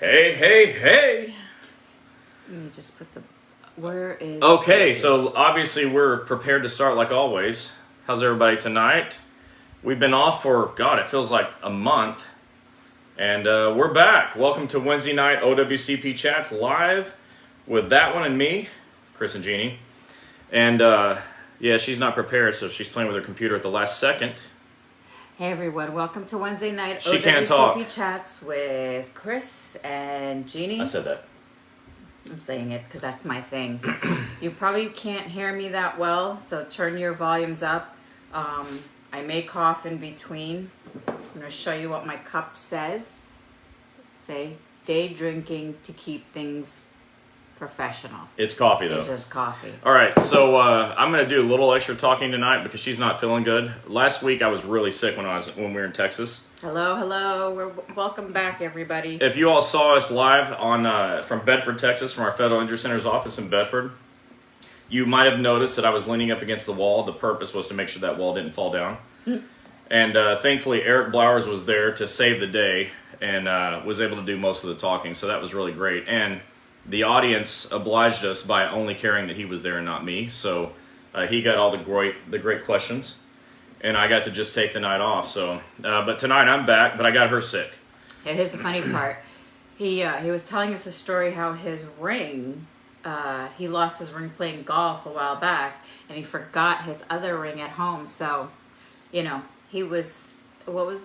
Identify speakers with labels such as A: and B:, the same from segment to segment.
A: Hey, hey, hey.
B: Let me just put the... Where is...
A: Okay, so obviously we're prepared to start like always. How's everybody tonight? We've been off for, God, it feels like a month. And we're back. Welcome to Wednesday night OWCP Chats live with that one and me, Chris and Gini. And yeah, she's not prepared, so she's playing with her computer at the last second.
B: Hey everyone, welcome to Wednesday night
A: She can't talk.
B: OWCP Chats with Chris and Gini.
A: I said that.
B: I'm saying it because that's my thing. You probably can't hear me that well, so turn your volumes up. I may cough in between. I'm going to show you what my cup says. Say, day drinking to keep things professional.
A: It's coffee, though.
B: It's just coffee.
A: All right, so I'm going to do a little extra talking tonight because she's not feeling good. Last week I was really sick when we were in Texas.
B: Hello. Welcome back, everybody.
A: If you all saw us live on from Bedford, Texas, from our Federal Injury Center's office in Bedford, you might have noticed that I was leaning up against the wall. The purpose was to make sure that wall didn't fall down. And thankfully, Eric Blowers was there to save the day and was able to do most of the talking. So that was really great. And the audience obliged us by only caring that he was there and not me. So he got all the great questions. And I got to just take the night off. So, but tonight I'm back, but I got her sick.
B: Yeah, here's the funny part. He was telling us a story how his ring, he lost his ring playing golf a while back, and he forgot his other ring at home. So, you know, he was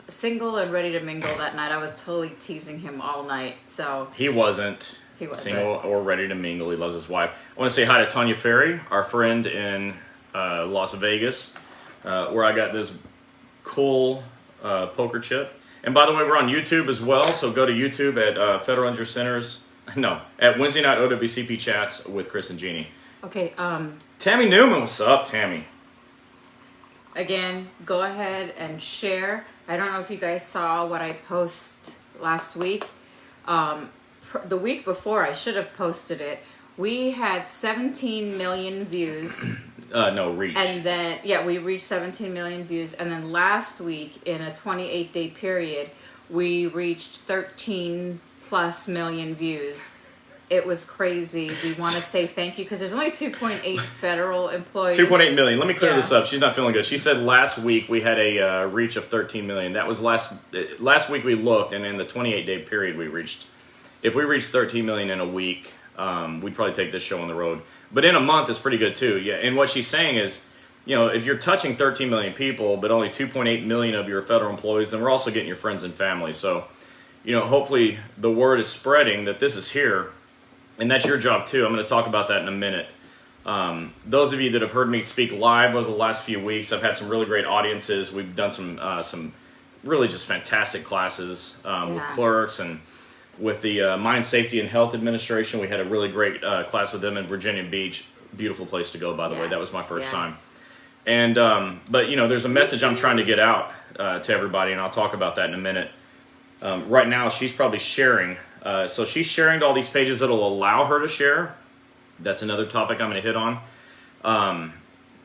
B: single and ready to mingle that night. I was totally teasing him all night. So
A: He wasn't single or ready to mingle. He loves his wife. I want to say hi to Tanya Ferry, our friend in Las Vegas, where I got this cool poker chip. And by the way, we're on YouTube as well, so go to YouTube at Federal Injury Centers. No, at Wednesday night OWCP Chats with Chris and Gini.
B: Okay.
A: Tammy Newman, what's up, Tammy?
B: Again, go ahead and share. I don't know if you guys saw what I posted last week. The week before, I should have posted it. We had 17 million views.
A: Reach.
B: And then, yeah, we reached 17 million views. And then last week, in a 28-day period, we reached 13 plus million views. It was crazy. We want to say thank you because there's only 2.8 federal employees.
A: 2.8 million. Let me clear this up. She's not feeling good. She said last week we had a reach of 13 million. That was last week we looked, and in the 28-day period we reached. If we reached 13 million in a week, we'd probably take this show on the road. But in a month is pretty good too. Yeah. And what she's saying is, you know, if you're touching 13 million people, but only 2.8 million of your federal employees, then we're also getting your friends and family. So, you know, hopefully the word is spreading that this is here. And that's your job too. I'm going to talk about that in a minute. Those of you that have heard me speak live over the last few weeks, I've had some really great audiences. We've done some really just fantastic classes with clerks and with the Mine Safety and Health Administration. We had a really great class with them in Virginia Beach. Beautiful place to go, by the way. That was my first time. And but you know, there's a message I'm trying to get out to everybody, and I'll talk about that in a minute. Right now, she's probably sharing. So she's sharing to all these pages that'll allow her to share. That's another topic I'm going to hit on.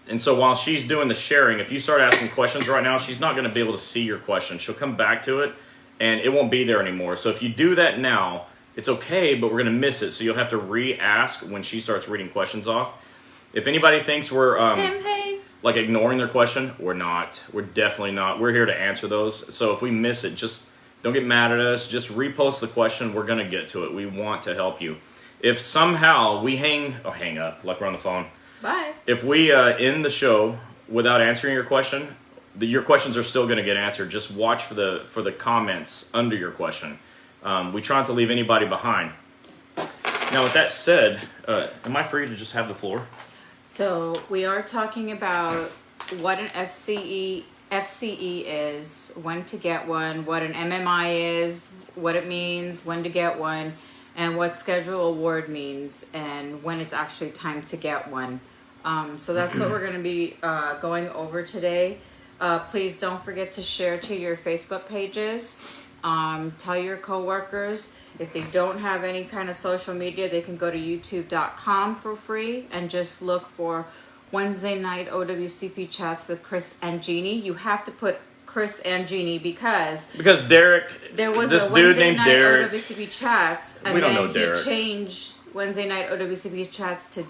A: And so while she's doing the sharing, if you start asking questions right now, she's not going to be able to see your question. She'll come back to it, and it won't be there anymore. So if you do that now, it's okay, but we're going to miss it. So you'll have to re-ask when she starts reading questions off. If anybody thinks we're like ignoring their question, we're not. We're definitely not. We're here to answer those. So if we miss it, just don't get mad at us. Just repost the question. We're going to get to it. We want to help you. If somehow we hang up, like we're on the phone.
B: Bye.
A: If we end the show without answering your question, your questions are still going to get answered. Just watch for the comments under your question. We try not to leave anybody behind. Now, with that said, am I free to just have the floor?
B: So we are talking about what an FCE is, when to get one, what an MMI is, what it means, when to get one, and what schedule award means, and when it's actually time to get one. So that's what we're going to be going over today. Please don't forget to share to your Facebook pages. Tell your coworkers. If they don't have any kind of social media, they can go to youtube.com for free and just look for Wednesday night OWCP Chats with Chris and Gini. You have to put Chris and Gini because
A: Derek,
B: there was
A: this
B: a
A: dude
B: Wednesday
A: named
B: night
A: Derek.
B: OWCP chats, and
A: We don't
B: then
A: know Derek.
B: he changed Wednesday night OWCP chats to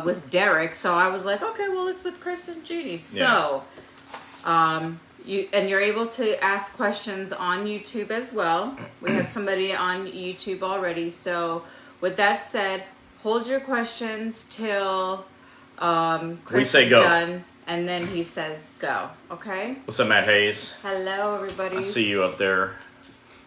B: with Derek. So I was like, okay, well, it's with Chris and Gini. So, you're able to ask questions on YouTube as well. We have somebody on YouTube already. So with that said, hold your questions till Chris
A: say
B: is
A: go.
B: done, and then he says go. Okay.
A: What's up, Matt Hayes?
B: Hello, everybody.
A: I see you up there.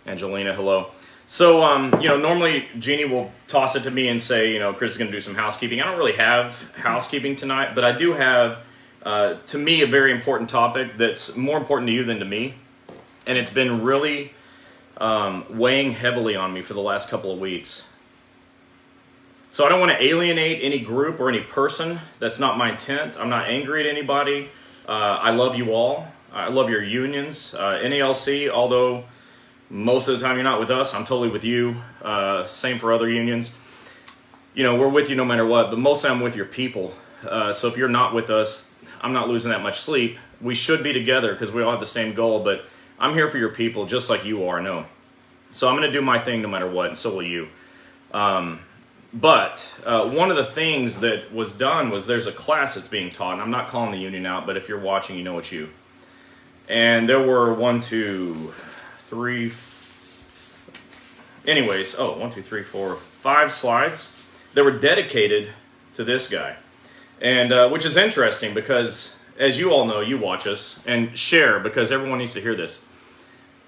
A: Angelina, hello. So, normally Jeannie will toss it to me and say, Chris is going to do some housekeeping. I don't really have housekeeping tonight, but I do have, to me, a very important topic that's more important to you than to me. And it's been really weighing heavily on me for the last couple of weeks. So I don't want to alienate any group or any person. That's not my intent. I'm not angry at anybody. I love you all. I love your unions. NALC, although most of the time you're not with us, I'm totally with you. Same for other unions. We're with you no matter what, but mostly I'm with your people. So if you're not with us, I'm not losing that much sleep. We should be together because we all have the same goal, but I'm here for your people just like you are, no. So I'm going to do my thing no matter what, and so will you. But one of the things that was done was there's a class that's being taught, and I'm not calling the union out, but if you're watching, you know it's you. And there were 1, 2, 3, anyways, 1, 2, 3, 4, 5 slides that were dedicated to this guy. And which is interesting because, as you all know, you watch us, and share because everyone needs to hear this.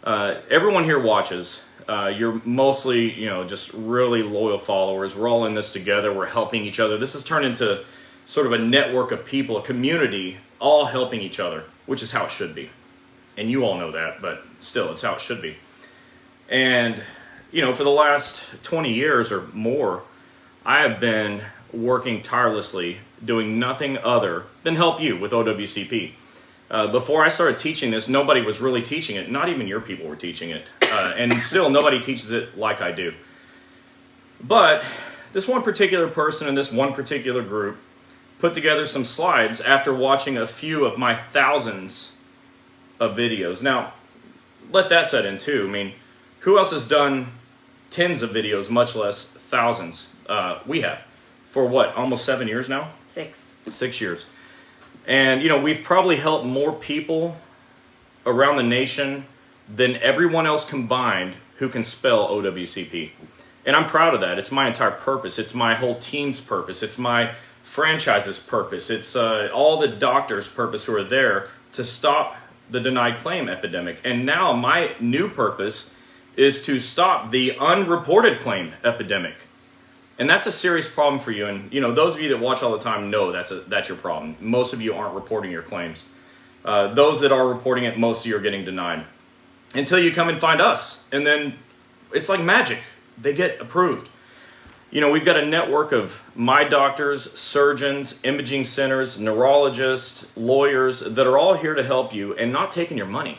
A: Everyone here watches. You're mostly, just really loyal followers. We're all in this together. We're helping each other. This has turned into sort of a network of people, a community, all helping each other, which is how it should be. And you all know that, but still, it's how it should be. And, for the last 20 years or more, I have been working tirelessly, doing nothing other than help you with OWCP. Before I started teaching this, nobody was really teaching it. Not even your people were teaching it. And still, nobody teaches it like I do. But this one particular person in this one particular group put together some slides after watching a few of my thousands of videos. Now, let that set in too. I mean, who else has done tens of videos, much less thousands? We have. For what, almost 7 years now?
B: 6.
A: 6 years. And, we've probably helped more people around the nation than everyone else combined who can spell OWCP. And I'm proud of that. It's my entire purpose. It's my whole team's purpose. It's my franchise's purpose. It's all the doctors' purpose who are there to stop the denied claim epidemic. And now my new purpose is to stop the unreported claim epidemic. And that's a serious problem for you. And, those of you that watch all the time know that's your problem. Most of you aren't reporting your claims. Those that are reporting it, most of you are getting denied. Until you come and find us. And then it's like magic. They get approved. We've got a network of my doctors, surgeons, imaging centers, neurologists, lawyers that are all here to help you and not taking your money.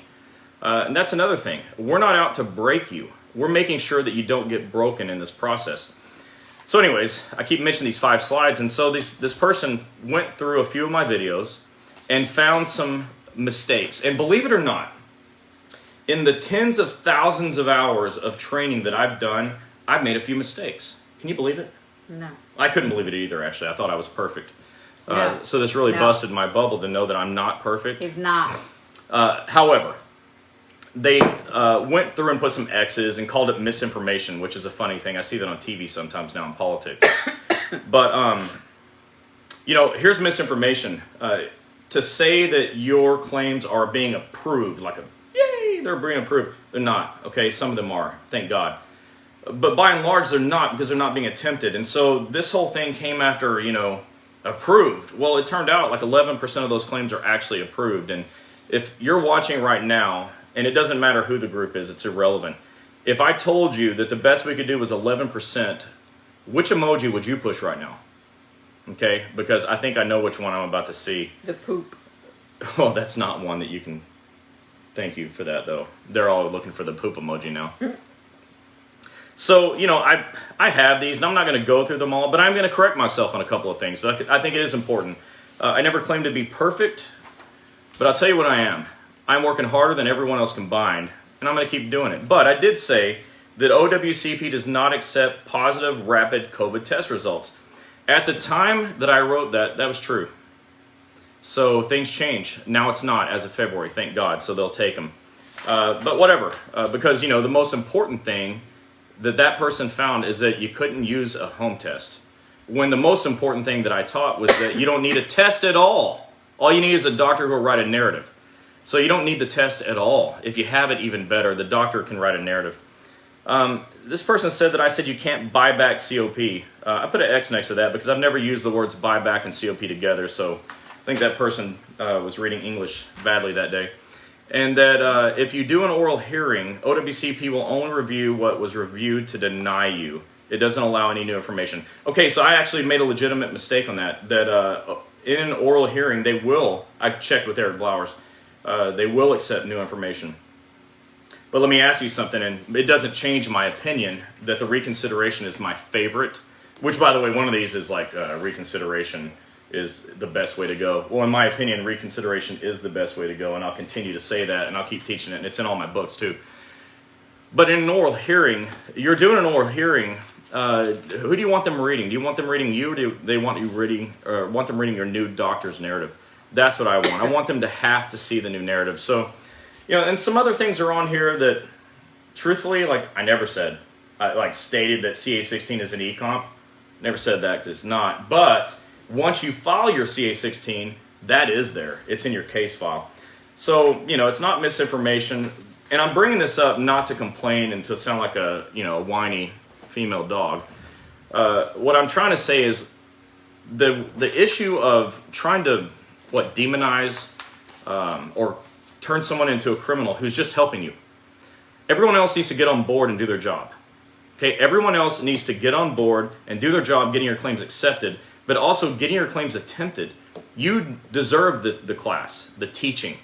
A: And that's another thing. We're not out to break you. We're making sure that you don't get broken in this process. So anyways, I keep mentioning these 5 slides, and so this person went through a few of my videos and found some mistakes. And believe it or not, in the tens of thousands of hours of training that I've done, I've made a few mistakes. Can you believe it?
B: No.
A: I couldn't believe it either, actually. I thought I was perfect.
B: No.
A: So this really busted my bubble to know that I'm not perfect.
B: He's not.
A: However, they went through and put some X's and called it misinformation, which is a funny thing. I see that on TV sometimes now in politics. But, here's misinformation. To say that your claims are being approved, yay, they're being approved. They're not, okay? Some of them are, thank God. But by and large, they're not because they're not being attempted. And so this whole thing came after, approved. Well, it turned out like 11% of those claims are actually approved. And if you're watching right now, and it doesn't matter who the group is, it's irrelevant. If I told you that the best we could do was 11%, which emoji would you push right now? Okay, because I think I know which one I'm about to see.
B: The poop.
A: Well, that's not one that you can... Thank you for that, though. They're all looking for the poop emoji now. So, I have these, and I'm not going to go through them all, but I'm going to correct myself on a couple of things. But I think it is important. I never claimed to be perfect, but I'll tell you what I am. I'm working harder than everyone else combined, and I'm going to keep doing it. But I did say that OWCP does not accept positive rapid COVID test results. At the time that I wrote that, that was true. So things change. Now it's not as of February, thank God, so they'll take them. But whatever, because, the most important thing that person found is that you couldn't use a home test. When the most important thing that I taught was that you don't need a test at all. All you need is a doctor who will write a narrative. So you don't need the test at all. If you have it, even better. The doctor can write a narrative. This person said that I said you can't buy back COP. I put an X next to that because I've never used the words buy back and COP together, so I think that person was reading English badly that day. And that if you do an oral hearing, OWCP will only review what was reviewed to deny you. It doesn't allow any new information. Okay, so I actually made a legitimate mistake on that. That in an oral hearing, they will, I checked with Eric Blowers, they will accept new information. But let me ask you something, and it doesn't change my opinion that the reconsideration is my favorite, which, by the way, one of these is like reconsideration is the best way to go. Well, in my opinion, reconsideration is the best way to go, and I'll continue to say that, and I'll keep teaching it, and it's in all my books too. But in an oral hearing, you're doing an oral hearing, who do you want them reading? Do you want them reading you, or do they want them reading your new doctor's narrative? That's what I want. I want them to have to see the new narrative. So, and some other things are on here that, truthfully, like I never said. I stated that CA16 is an e-comp. Never said that because it's not. But once you file your CA16, that is there. It's in your case file. So, it's not misinformation. And I'm bringing this up not to complain and to sound like a, whiny female dog. What I'm trying to say is the issue of trying to, demonize or turn someone into a criminal who's just helping you. Everyone else needs to get on board and do their job. Okay, everyone else needs to get on board and do their job getting your claims accepted, but also getting your claims attempted. You deserve the class, the teaching.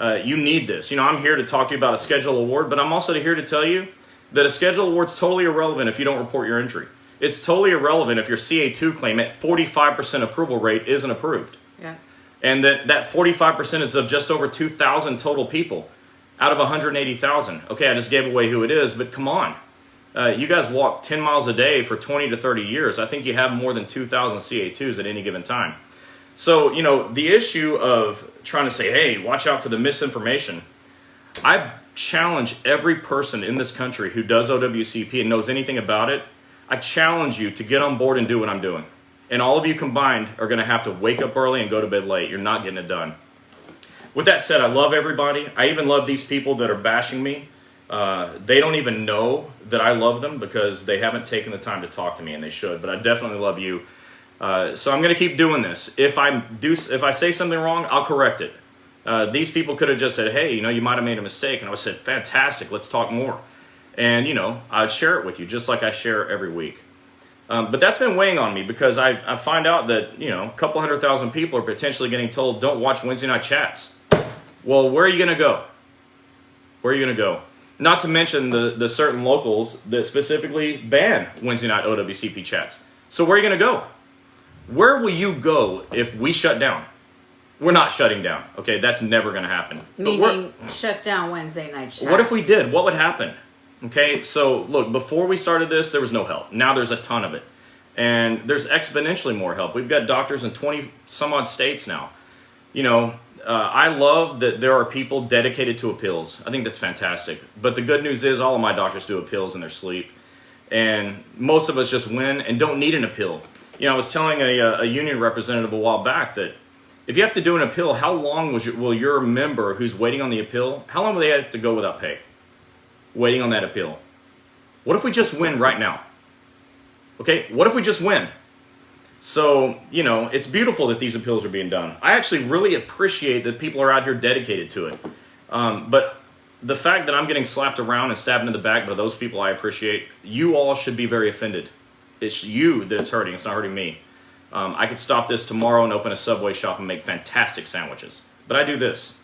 A: You need this. I'm here to talk to you about a schedule award, but I'm also here to tell you that a schedule award is totally irrelevant if you don't report your injury. It's totally irrelevant if your CA2 claim at 45% approval rate isn't approved.
B: Yeah.
A: And that 45% is of just over 2,000 total people out of 180,000. Okay, I just gave away who it is, but come on. You guys walk 10 miles a day for 20 to 30 years. I think you have more than 2,000 CA2s at any given time. So, the issue of trying to say, hey, watch out for the misinformation. I challenge every person in this country who does OWCP and knows anything about it. I challenge you to get on board and do what I'm doing. And all of you combined are going to have to wake up early and go to bed late. You're not getting it done. With that said, I love everybody. I even love these people that are bashing me. They don't even know that I love them because they haven't taken the time to talk to me, and they should. But I definitely love you. So I'm going to keep doing this. If I say something wrong, I'll correct it. These people could have just said, hey, you might have made a mistake. And I would have said, fantastic, let's talk more. And, I'd share it with you just like I share every week. But that's been weighing on me because I find out that, a couple 100,000 people are potentially getting told, don't watch Wednesday night chats. Well, where are you going to go? Where are you going to go? Not to mention the certain locals that specifically ban Wednesday night OWCP chats. So where are you going to go? Where will you go if we shut down? We're not shutting down. Okay, that's never going to happen.
B: Meaning shut down Wednesday night chats.
A: What if we did? What would happen? Okay, so look, before we started this, there was no help. Now there's a ton of it. And there's exponentially more help. We've got doctors in 20 some odd states now. I love that there are people dedicated to appeals. I think that's fantastic. But the good news is all of my doctors do appeals in their sleep. And most of us just win and don't need an appeal. I was telling a union representative a while back that if you have to do an appeal, how long will your member who's waiting on the appeal, how long will they have to go without pay? Waiting on that appeal. What if we just win right now? Okay, what if we just win? So, it's beautiful that these appeals are being done. I actually really appreciate that people are out here dedicated to it. But the fact that I'm getting slapped around and stabbed in the back by those people I appreciate, you all should be very offended. It's you that's hurting. It's not hurting me. I could stop this tomorrow and open a Subway shop and make fantastic sandwiches. But I do this.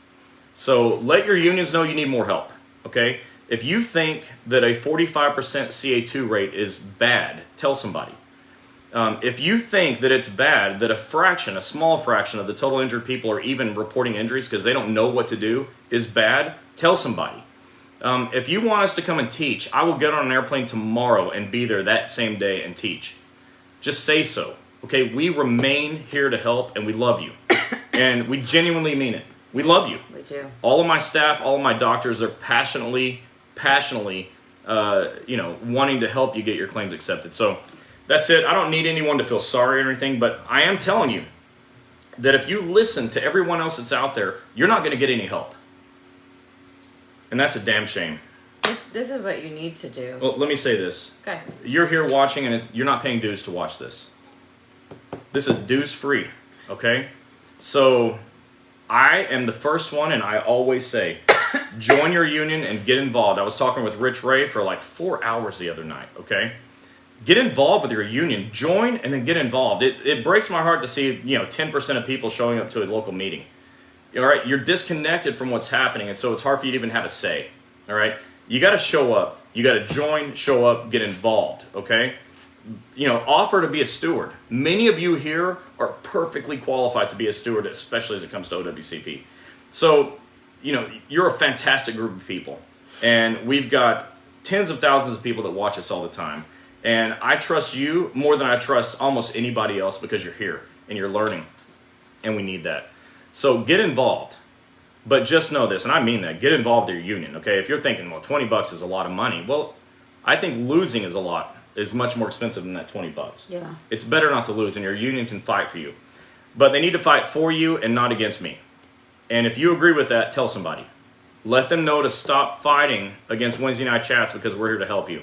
A: So let your unions know you need more help, okay? If you think that a 45% CA2 rate is bad, tell somebody. If you think that it's bad that a small fraction of the total injured people are even reporting injuries because they don't know what to do is bad, tell somebody. If you want us to come and teach, I will get on an airplane tomorrow and be there that same day and teach. Just say so. Okay, we remain here to help, and we love you. And we genuinely mean it. We love you.
B: We do. All
A: of my staff, all of my doctors are passionately, wanting to help you get your claims accepted. So that's it. I don't need anyone to feel sorry or anything, but I am telling you that if you listen to everyone else that's out there, you're not going to get any help. And that's a damn shame.
B: This is what you need to do.
A: Well, let me say this.
B: Okay.
A: You're here watching, and you're not paying dues to watch this. This is dues free, okay? So I am the first one, and I always say, join your union and get involved. I was talking with Rich Ray for like 4 hours the other night, okay? Get involved with your union. Join and then get involved. It breaks my heart to see 10% of people showing up to a local meeting. All right, you're disconnected from what's happening, and so it's hard for you to even have a say. All right, you got to show up. You got to join, show up, get involved. Okay, offer to be a steward. Many of you here are perfectly qualified to be a steward, especially as it comes to OWCP. So, you're a fantastic group of people, and we've got tens of thousands of people that watch us all the time. And I trust you more than I trust almost anybody else because you're here and you're learning, and we need that. So get involved, but just know this, and I mean that, get involved in your union, okay? If you're thinking, well, $20 is a lot of money, well, I think losing is much more expensive than that $20.
B: Yeah.
A: It's better not to lose, and your union can fight for you. But they need to fight for you and not against me. And if you agree with that, tell somebody. Let them know to stop fighting against Wednesday night chats because we're here to help you.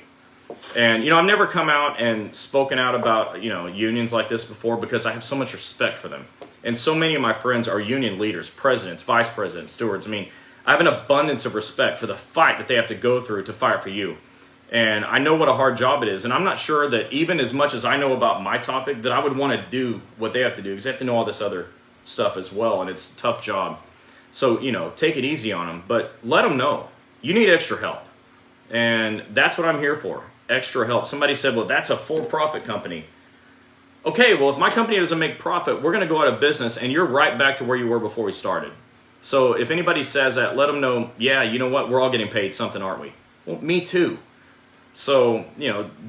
A: And, I've never come out and spoken out about, unions like this before because I have so much respect for them. And so many of my friends are union leaders, presidents, vice presidents, stewards. I mean, I have an abundance of respect for the fight that they have to go through to fight for you. And I know what a hard job it is. And I'm not sure that even as much as I know about my topic, that I would want to do what they have to do because they have to know all this other stuff as well. And it's a tough job. So, take it easy on them. But let them know you need extra help. And that's what I'm here for, extra help. Somebody said, well, that's a for-profit company. Okay, well, if my company doesn't make profit, we're going to go out of business, and you're right back to where you were before we started. So if anybody says that, let them know, yeah, you know what, we're all getting paid something, aren't we? Well, me too. So,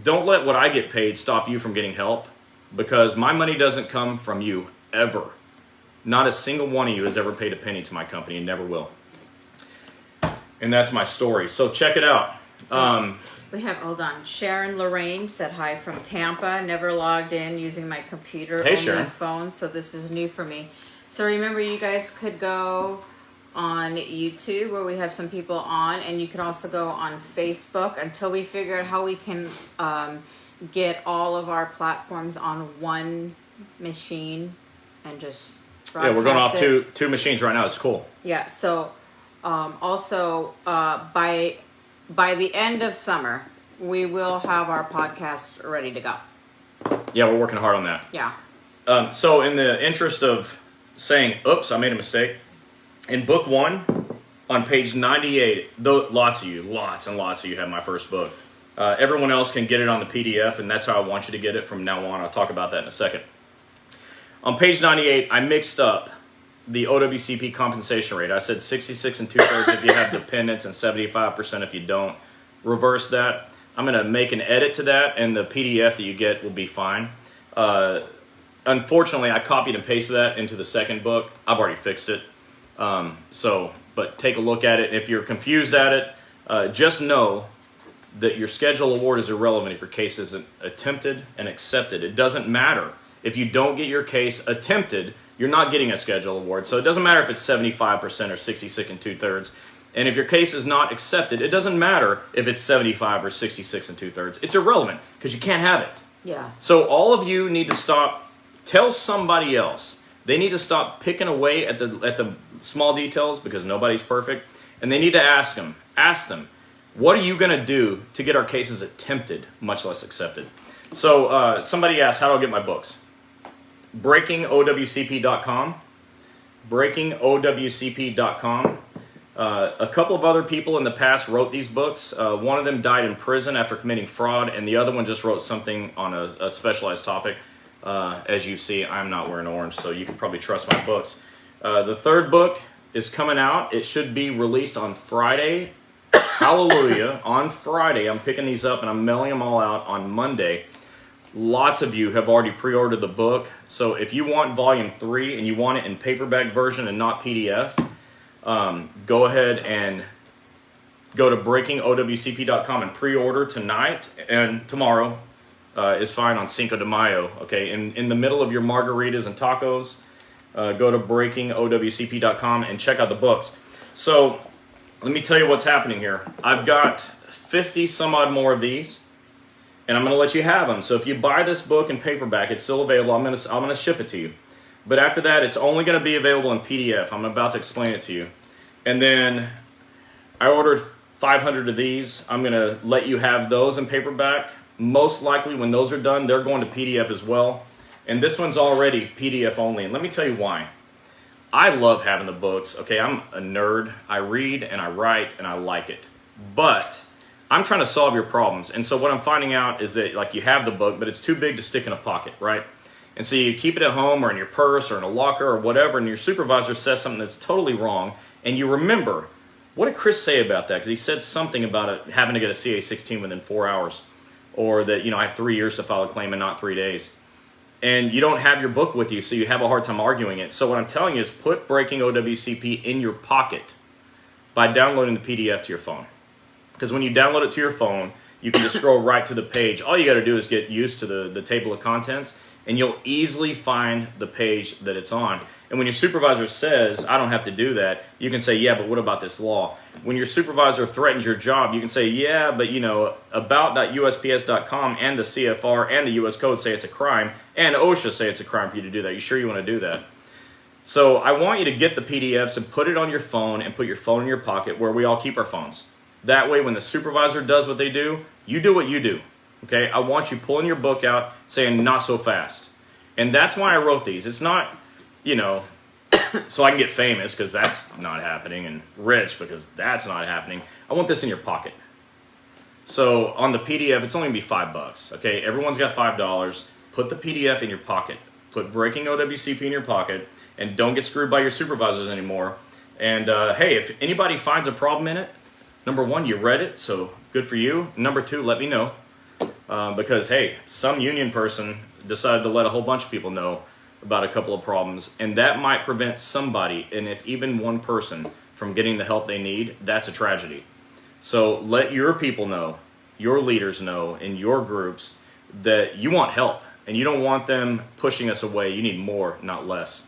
A: don't let what I get paid stop you from getting help, because my money doesn't come from you, ever. Not a single one of you has ever paid a penny to my company, and never will. And that's my story. So check it out.
B: We have, hold on, Sharon Lorraine said hi from Tampa. Never logged in using my computer,
A: hey,
B: only
A: Sharon.
B: phone, so this is new for me. So remember, you guys could go on YouTube where we have some people on, and you can also go on Facebook until we figure out how we can get all of our platforms on one machine and just broadcast
A: Yeah, we're going off
B: it.
A: two machines right now. It's cool.
B: Yeah, so also by the end of summer, we will have our podcast ready to go.
A: Yeah, we're working hard on that.
B: Yeah.
A: So in the interest of saying, oops, I made a mistake, in book 1, on page 98, lots and lots of you have my first book. Everyone else can get it on the PDF, and that's how I want you to get it from now on. I'll talk about that in a second. On page 98, I mixed up the OWCP compensation rate. I said 66 2/3 if you have dependents and 75% if you don't. Reverse that. I'm going to make an edit to that, and the PDF that you get will be fine. Unfortunately, I copied and pasted that into the second book. I've already fixed it. But take a look at it. If you're confused at it, just know that your schedule award is irrelevant if your case isn't attempted and accepted. It doesn't matter. If you don't get your case attempted, you're not getting a schedule award. So it doesn't matter if it's 75% or 66 2/3. And if your case is not accepted, it doesn't matter if it's 75 or 66 2/3. It's irrelevant because you can't have it.
B: Yeah.
A: So all of you need to stop. Tell somebody else. They need to stop picking away at the small details because nobody's perfect. And they need to ask them, what are you going to do to get our cases attempted, much less accepted? So somebody asked, how do I get my books? BreakingOWCP.com. BreakingOWCP.com. A couple of other people in the past wrote these books. One of them died in prison after committing fraud, and the other one just wrote something on a specialized topic. As you see, I'm not wearing orange, so you can probably trust my books. The third book is coming out. It should be released on Friday. Hallelujah. On Friday. I'm picking these up and I'm mailing them all out on Monday. Lots of you have already pre-ordered the book. So if you want volume 3 and you want it in paperback version and not PDF, go ahead and go to breakingowcp.com and pre-order tonight, and tomorrow is fine on Cinco de Mayo. Okay, in the middle of your margaritas and tacos, go to breakingowcp.com and check out the books. So let me tell you what's happening here. I've got 50 some odd more of these, and I'm going to let you have them. So if you buy this book in paperback, it's still available. I'm going to ship it to you. But after that, it's only going to be available in PDF. I'm about to explain it to you. And then I ordered 500 of these. I'm going to let you have those in paperback. Most likely when those are done, they're going to PDF as well. And this one's already PDF only. And let me tell you why. I love having the books. Okay, I'm a nerd. I read and I write and I like it. But I'm trying to solve your problems. And so what I'm finding out is that, like, you have the book, but it's too big to stick in a pocket, right? And so you keep it at home or in your purse or in a locker or whatever, and your supervisor says something that's totally wrong, and you remember, what did Chris say about that? Because he said something about it having to get a CA-16 within 4 hours, or that, I have 3 years to file a claim and not 3 days. And you don't have your book with you, so you have a hard time arguing it. So what I'm telling you is put Breaking OWCP in your pocket by downloading the PDF to your phone. Because when you download it to your phone, you can just scroll right to the page. All you got to do is get used to the table of contents, and you'll easily find the page that it's on. And when your supervisor says, I don't have to do that, you can say, yeah, but what about this law? When your supervisor threatens your job, you can say, yeah, but about.usps.com and the CFR and the US Code say it's a crime, and OSHA say it's a crime for you to do that. You sure you want to do that? So I want you to get the PDFs and put it on your phone and put your phone in your pocket where we all keep our phones. That way, when the supervisor does what they do, you do what you do. Okay? I want you pulling your book out saying, not so fast. And that's why I wrote these. It's not, so I can get famous, because that's not happening, and rich, because that's not happening. I want this in your pocket. So on the PDF, it's only going to be $5. Okay? Everyone's got $5. Put the PDF in your pocket. Put Breaking OWCP in your pocket, and don't get screwed by your supervisors anymore. And hey, if anybody finds a problem in it, number one, you read it, so good for you. Number two, let me know. Because, hey, some union person decided to let a whole bunch of people know about a couple of problems, and that might prevent somebody, and if even one person, from getting the help they need, that's a tragedy. So let your people know, your leaders know, in your groups, that you want help, and you don't want them pushing us away. You need more, not less.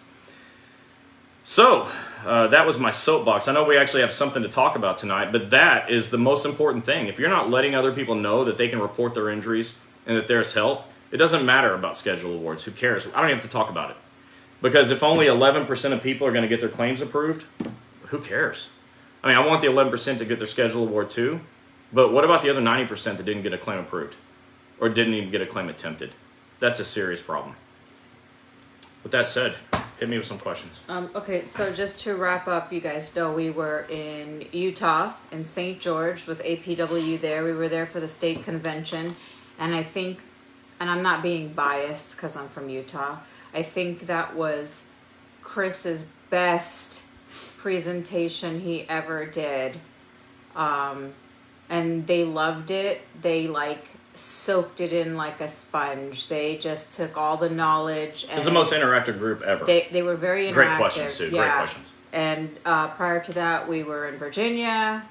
A: So, that was my soapbox. I know we actually have something to talk about tonight, but that is the most important thing. If you're not letting other people know that they can report their injuries and that there's help, it doesn't matter about schedule awards. Who cares? I don't even have to talk about it. Because if only 11% of people are going to get their claims approved, who cares? I mean, I want the 11% to get their schedule award too, but what about the other 90% that didn't get a claim approved or didn't even get a claim attempted? That's a serious problem. With that said, hit me with some questions.
B: Okay, so just to wrap up, you guys know we were in Utah, in St. George, with APW there. We were there for the state convention, and I think, and I'm not being biased because I'm from Utah, I think that was Chris's best presentation he ever did. And they loved it. They soaked it in like a sponge. They just took all the knowledge. And
A: it was the most interactive group ever.
B: They were very interactive.
A: Great questions, too.
B: Yeah.
A: Great questions.
B: And prior to that, we were in Virginia.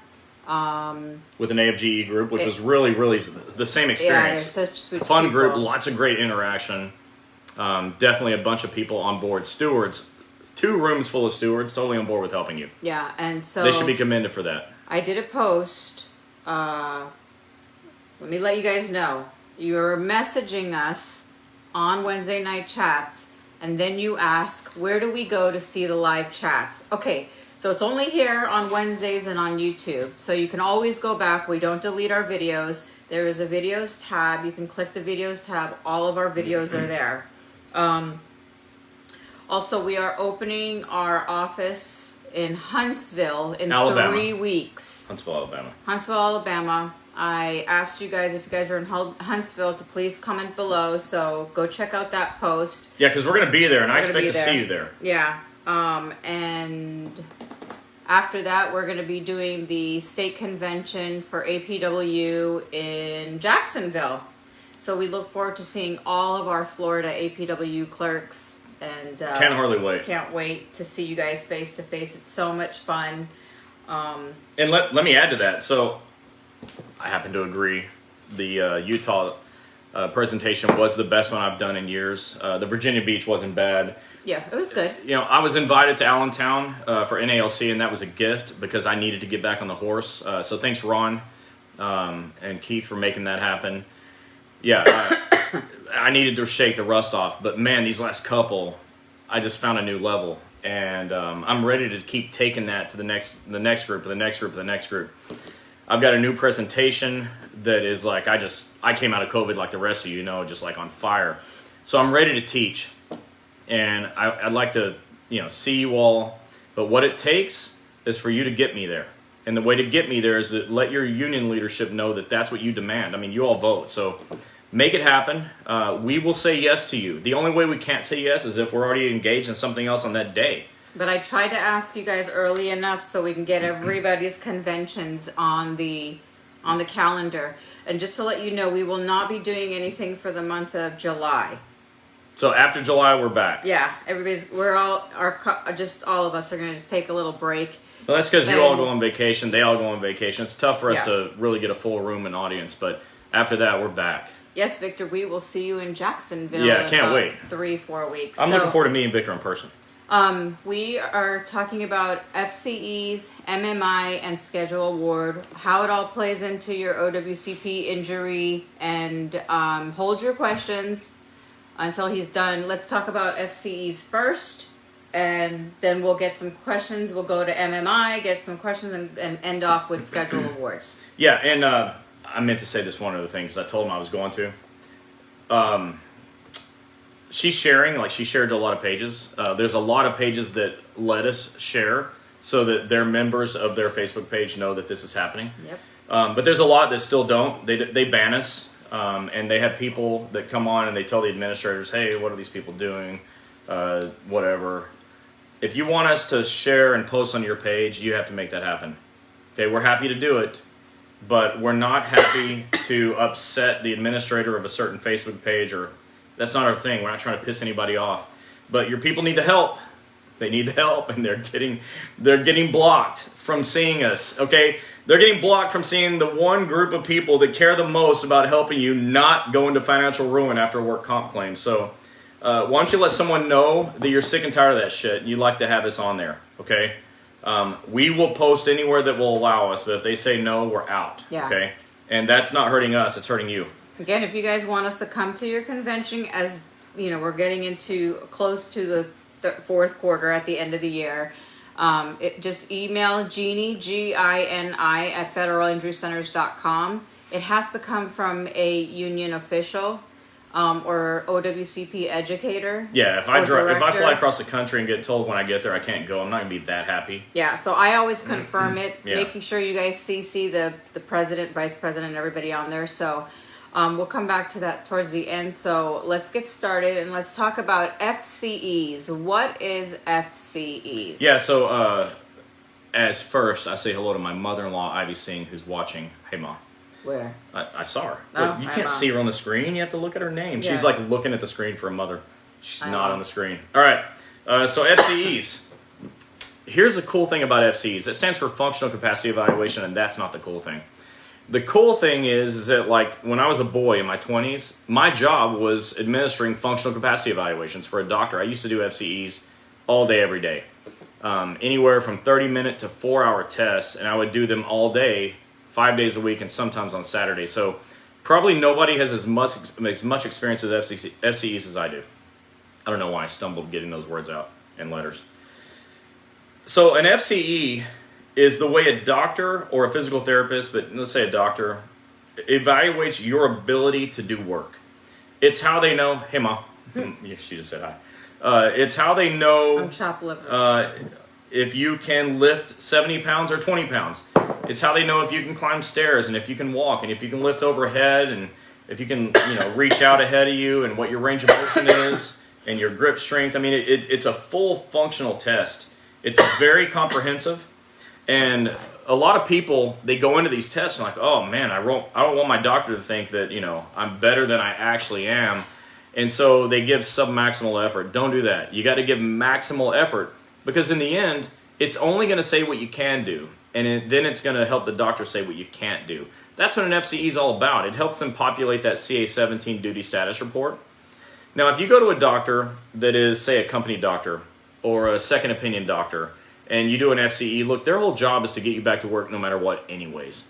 A: With an AFGE group, which was really, really the same experience.
B: Yeah, they're such sweet
A: Fun
B: people.
A: group, lots of great interaction. Definitely a bunch of people on board. Stewards, 2 rooms full of stewards, totally on board with helping you.
B: Yeah, and so
A: they should be commended for that.
B: I did a post. Let me let you guys know. You're messaging us on Wednesday night chats, and then you ask, where do we go to see the live chats? Okay, so it's only here on Wednesdays and on YouTube. So you can always go back. We don't delete our videos. There is a videos tab. You can click the videos tab. All of our videos are there. Also, we are opening our office in Huntsville in
A: Alabama.
B: 3 weeks.
A: Huntsville, Alabama.
B: Huntsville, Alabama. I asked you guys if you guys are in Huntsville to please comment below. So go check out that post.
A: Yeah, because we're going to be there, and I
B: We're gonna
A: expect to
B: be
A: see you there.
B: Yeah. And after that, we're going to be doing the state convention for APW in Jacksonville. So we look forward to seeing all of our Florida APW clerks. And
A: Can't hardly wait.
B: Can't wait to see you guys face to face. It's so much fun.
A: And let me add to that. So I happen to agree. The Utah presentation was the best one I've done in years. The Virginia Beach wasn't bad.
B: Yeah, it was good.
A: You know, I was invited to Allentown for NALC, and that was a gift because I needed to get back on the horse. So thanks, Ron and Keith, for making that happen. Yeah, I needed to shake the rust off. But man, these last couple, I just found a new level. And I'm ready to keep taking that to the next group, the next group, the next group. I've got a new presentation that is like, I came out of COVID like the rest of you know, just like on fire. So I'm ready to teach. And I'd like to, see you all. But what it takes is for you to get me there. And the way to get me there is to let your union leadership know that that's what you demand. I mean, you all vote. So make it happen. We will say yes to you. The only way we can't say yes is if we're already engaged in something else on that day.
B: But I tried to ask you guys early enough so we can get everybody's conventions on the calendar. And just to let you know, we will not be doing anything for the month of July.
A: So after July, we're back.
B: Yeah, all of us are going to just take a little break.
A: Well, that's because you all go on vacation. They all go on vacation. It's tough for us to really get a full room and audience. But after that, we're back.
B: Yes, Victor, we will see you in Jacksonville.
A: Yeah, can't wait.
B: 3-4 weeks.
A: I'm looking forward to meeting Victor in person.
B: We are talking about FCEs, MMI, and Schedule Award, how it all plays into your OWCP injury, and hold your questions until he's done. Let's talk about FCEs first, and then we'll get some questions. We'll go to MMI, get some questions, and end off with Schedule Awards.
A: Yeah, and I meant to say this one other thing because I told him I was going to. She's sharing, like she shared a lot of pages. There's a lot of pages that let us share so that their members of their Facebook page know that this is happening.
B: Yep.
A: But there's a lot that still don't. They ban us, and they have people that come on and they tell the administrators, hey, what are these people doing? Whatever. If you want us to share and post on your page, you have to make that happen. Okay, we're happy to do it, but we're not happy to upset the administrator of a certain Facebook page, or that's not our thing. We're not trying to piss anybody off. But your people need the help. They need the help, and they're getting blocked from seeing us. Okay, they're getting blocked from seeing the one group of people that care the most about helping you not go into financial ruin after a work comp claim. So why don't you let someone know that you're sick and tired of that shit and you'd like to have us on there, okay? We will post anywhere that will allow us, but if they say no, we're out, okay? And that's not hurting us, it's hurting you.
B: Again, if you guys want us to come to your convention, as you know, we're getting into close to the fourth quarter at the end of the year, just email Gini, Gini, at federalinjurycenters.com. It has to come from a union official or OWCP educator.
A: Yeah, if I fly across the country and get told when I get there I can't go, I'm not going to be that happy.
B: Yeah, so I always confirm it, making sure you guys CC the president, vice president, and everybody on there. So we'll come back to that towards the end. So let's get started and let's talk about FCEs. What is FCEs?
A: Yeah, so as first, I say hello to my mother-in-law, Ivy Singh, who's watching. Hey, Ma.
B: Where?
A: I saw her.
B: Oh,
A: you can't see her on the screen. You have to look at her name.
B: Yeah.
A: She's like looking at the screen for a mother. She's not on the screen. All right, so FCEs. Here's the cool thing about FCEs. It stands for Functional Capacity Evaluation, and that's not the cool thing. The cool thing is that, like, when I was a boy in my 20s, my job was administering functional capacity evaluations for a doctor. I used to do FCEs all day, every day. Anywhere from 30-minute to 4-hour tests, and I would do them all day, 5 days a week, and sometimes on Saturday. So probably nobody has as much experience with FCEs as I do. I don't know why I stumbled getting those words out in letters. So an FCE is the way a doctor or a physical therapist, but let's say a doctor, evaluates your ability to do work. It's how they know, hey, Ma. She just said hi. It's how they know
B: I'm chopped liver.
A: if you can lift 70 pounds or 20 pounds. It's how they know if you can climb stairs and if you can walk and if you can lift overhead and if you can, reach out ahead of you and what your range of motion is and your grip strength. I mean, it's a full functional test. It's very comprehensive. And a lot of people, they go into these tests and like, oh man, I don't want my doctor to think that, I'm better than I actually am. And so they give submaximal effort. Don't do that. You got to give maximal effort, because in the end, it's only going to say what you can do. And then it's going to help the doctor say what you can't do. That's what an FCE is all about. It helps them populate that CA-17 duty status report. Now, if you go to a doctor that is, say, a company doctor or a second opinion doctor, and you do an FCE, look, their whole job is to get you back to work no matter what anyways.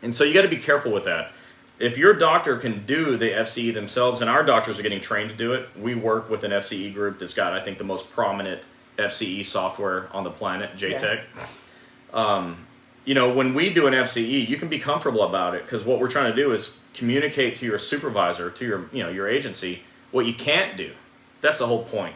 A: And so you got to be careful with that. If your doctor can do the FCE themselves, and our doctors are getting trained to do it, we work with an FCE group that's got, I think, the most prominent FCE software on the planet, JTech. Yeah. When we do an FCE, you can be comfortable about it, because what we're trying to do is communicate to your supervisor, to your agency, what you can't do. That's the whole point.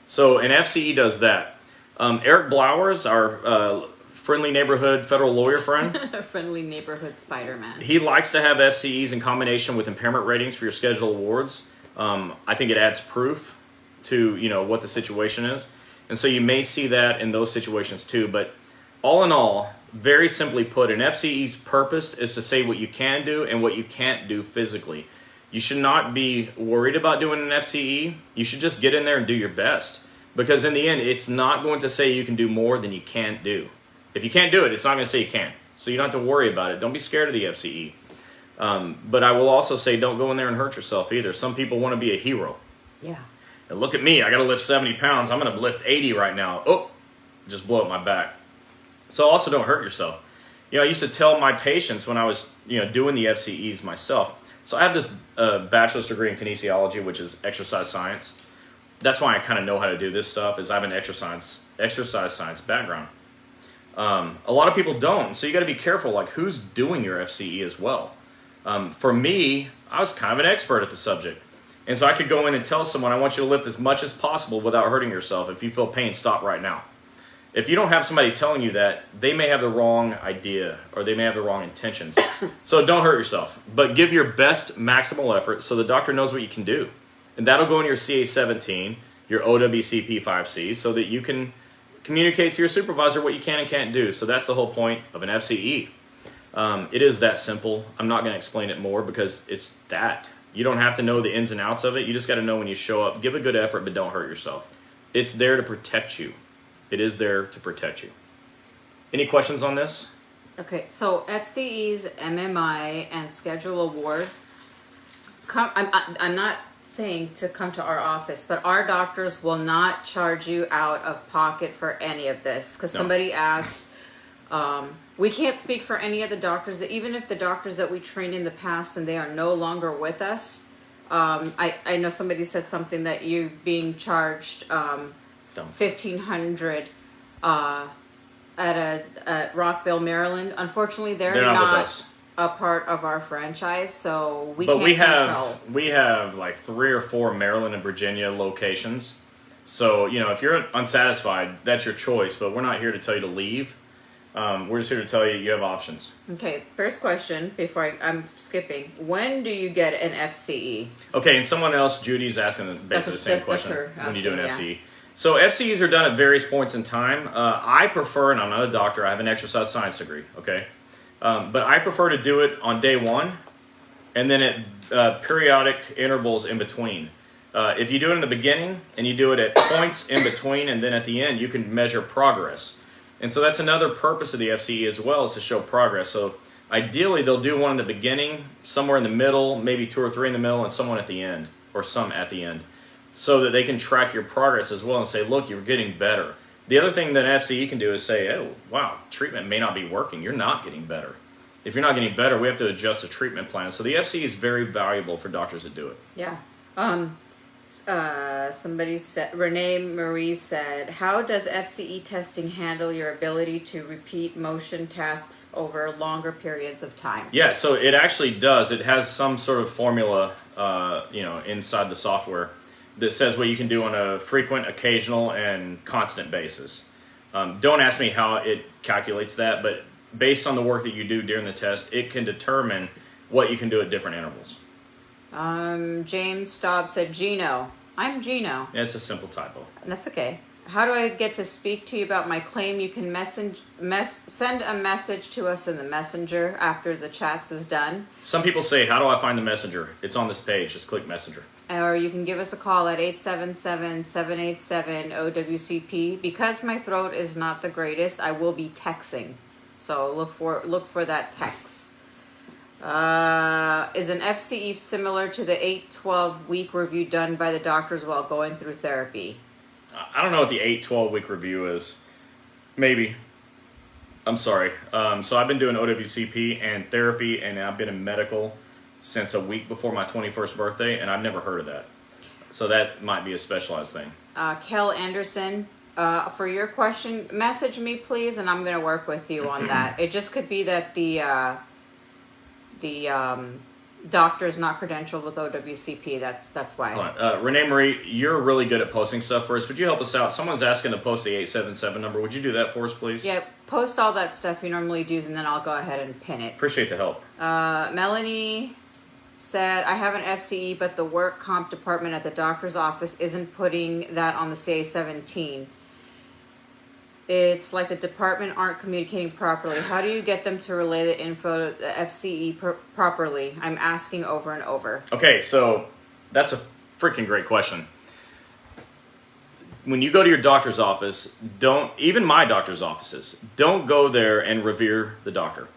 A: So an FCE does that. Eric Blowers, our friendly neighborhood federal lawyer friend.
B: Friendly neighborhood Spider-Man.
A: He likes to have FCEs in combination with impairment ratings for your scheduled awards. I think it adds proof to what the situation is. And so you may see that in those situations too. But all in all, very simply put, an FCE's purpose is to say what you can do and what you can't do physically. You should not be worried about doing an FCE. You should just get in there and do your best. Because in the end, it's not going to say you can do more than you can't do. If you can't do it, it's not going to say you can't. So you don't have to worry about it. Don't be scared of the FCE. But I will also say, don't go in there and hurt yourself either. Some people want to be a hero.
B: Yeah.
A: And look at me. I got to lift 70 pounds. I'm going to lift 80 right now. Oh, just blow up my back. So also don't hurt yourself. I used to tell my patients when I was doing the FCEs myself. So I have this bachelor's degree in kinesiology, which is exercise science. That's why I kind of know how to do this stuff, is I have an exercise science background. A lot of people don't, so you got to be careful, like who's doing your FCE as well. For me, I was kind of an expert at the subject. And so I could go in and tell someone, I want you to lift as much as possible without hurting yourself. If you feel pain, stop right now. If you don't have somebody telling you that, they may have the wrong idea or they may have the wrong intentions. So don't hurt yourself, but give your best maximal effort so the doctor knows what you can do. And that'll go in your CA-17, your OWCP 5C, so that you can communicate to your supervisor what you can and can't do. So that's the whole point of an FCE. It is that simple. I'm not going to explain it more because it's that. You don't have to know the ins and outs of it. You just got to know when you show up. Give a good effort, but don't hurt yourself. It's there to protect you. It is there to protect you. Any questions on this?
B: Okay, so FCEs, MMI, and schedule award. I'm not saying to come to our office, but our doctors will not charge you out of pocket for any of this. Because somebody asked, we can't speak for any of the doctors, even if the doctors that we trained in the past and they are no longer with us. I know somebody said something that you being charged $1,500 at Rockville, Maryland. Unfortunately, they're not a part of our franchise, so we can't control.
A: We have like 3 or 4 Maryland and Virginia locations. So, if you're unsatisfied, that's your choice, but we're not here to tell you to leave. We're just here to tell you you have options. Okay,
B: first question before I'm skipping. When do you get an FCE?
A: Okay, and someone else, Judy's asking basically the same question. When you do an FCE. So FCEs are done at various points in time. I prefer, and I'm not a doctor, I have an exercise science degree, okay? But I prefer to do it on day 1 and then at periodic intervals in between. If you do it in the beginning and you do it at points in between and then at the end, you can measure progress. And so that's another purpose of the FCE as well, is to show progress. So ideally, they'll do one in the beginning, somewhere in the middle, maybe 2 or 3 in the middle, and someone at the end, or some at the end, so that they can track your progress as well and say, look, you're getting better. The other thing that an FCE can do is say, oh, wow, treatment may not be working. You're not getting better. If you're not getting better, we have to adjust the treatment plan. So the FCE is very valuable for doctors that do it.
B: Yeah. Somebody said, Renee Marie said, how does FCE testing handle your ability to repeat motion tasks over longer periods of time?
A: Yeah, so it actually does. It has some sort of formula, inside the software that says what you can do on a frequent, occasional, and constant basis. Don't ask me how it calculates that, but based on the work that you do during the test, it can determine what you can do at different intervals.
B: James Staub said, Gino. I'm Gino.
A: Yeah, it's a simple typo.
B: That's okay. How do I get to speak to you about my claim? You can send a message to us in the messenger after the chats is done.
A: Some people say, how do I find the messenger? It's on this page. Just click messenger.
B: Or you can give us a call at 877-787-OWCP. Because my throat is not the greatest, I will be texting. So look for that text. Is an FCE similar to the 8-12 week review done by the doctors while going through therapy?
A: I don't know what the 8-12 week review is. Maybe. I'm sorry. So I've been doing OWCP and therapy, and I've been in medical since a week before my 21st birthday, and I've never heard of that. So that might be a specialized thing.
B: Kel Anderson, for your question, message me please, and I'm going to work with you on that. It just could be that the doctor is not credentialed with OWCP. That's why.
A: Hold on. Renee Marie, you're really good at posting stuff for us. Would you help us out? Someone's asking to post the 877 number. Would you do that for us, please?
B: Yeah, post all that stuff you normally do, and then I'll go ahead and pin it.
A: Appreciate the help.
B: Melanie said, I have an FCE, but the work comp department at the doctor's office isn't putting that on the CA-17. It's like the department aren't communicating properly. How do you get them to relay the info to the FCE properly? I'm asking over and over.
A: Okay, so that's a freaking great question. When you go to your doctor's office, even my doctor's offices, don't go there and revere the doctor.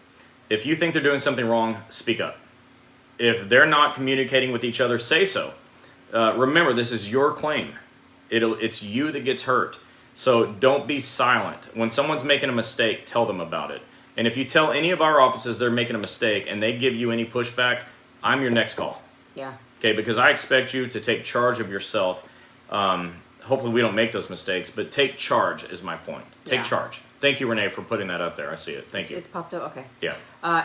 A: If you think they're doing something wrong, speak up. If they're not communicating with each other, say so. Remember, this is your claim. It's you that gets hurt. So don't be silent. When someone's making a mistake, tell them about it. And if you tell any of our offices they're making a mistake and they give you any pushback, I'm your next call.
B: Yeah.
A: Okay, because I expect you to take charge of yourself. Hopefully we don't make those mistakes, but take charge is my point. Take charge. Thank you, Renee, for putting that up there. I see it. Thank you.
B: It's popped up? Okay.
A: Yeah.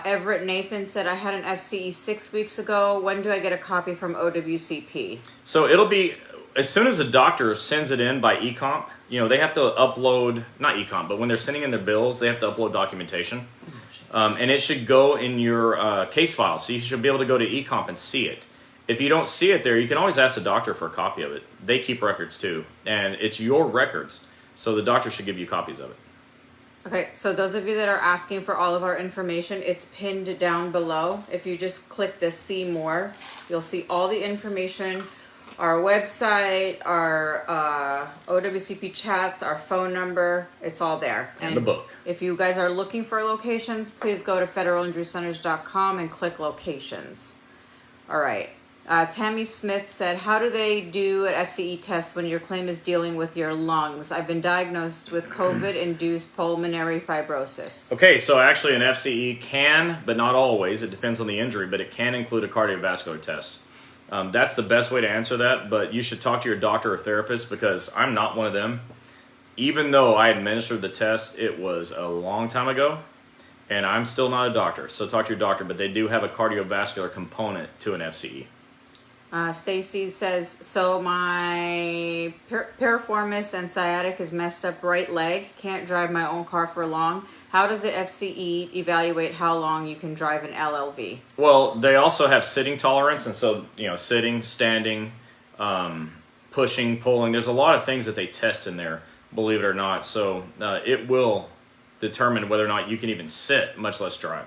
B: Everett Nathan said, I had an FCE 6 weeks ago. When do I get a copy from OWCP?
A: So it'll be, as soon as the doctor sends it in by eComp, they have to upload, not eComp, but when they're sending in their bills, they have to upload documentation. And it should go in your case file. So you should be able to go to eComp and see it. If you don't see it there, you can always ask the doctor for a copy of it. They keep records too. And it's your records. So the doctor should give you copies of it.
B: Okay, so those of you that are asking for all of our information, it's pinned down below. If you just click the see more, you'll see all the information. Our website, our OWCP chats, our phone number, it's all there.
A: And the book.
B: If you guys are looking for locations, please go to federalinjurycenters.com and click locations. All right. Tammy Smith said, how do they do an FCE test when your claim is dealing with your lungs? I've been diagnosed with COVID-induced pulmonary fibrosis.
A: Okay, so actually an FCE can, but not always, it depends on the injury, but it can include a cardiovascular test. That's the best way to answer that, but you should talk to your doctor or therapist because I'm not one of them. Even though I administered the test, it was a long time ago, and I'm still not a doctor. So talk to your doctor, but they do have a cardiovascular component to an FCE.
B: Stacy says, so my piriformis and sciatic is messed up right leg. Can't drive my own car for long. How does the FCE evaluate how long you can drive an LLV?
A: Well, they also have sitting tolerance, and so, sitting, standing, pushing, pulling. There's a lot of things that they test in there, believe it or not. So it will determine whether or not you can even sit, much less drive.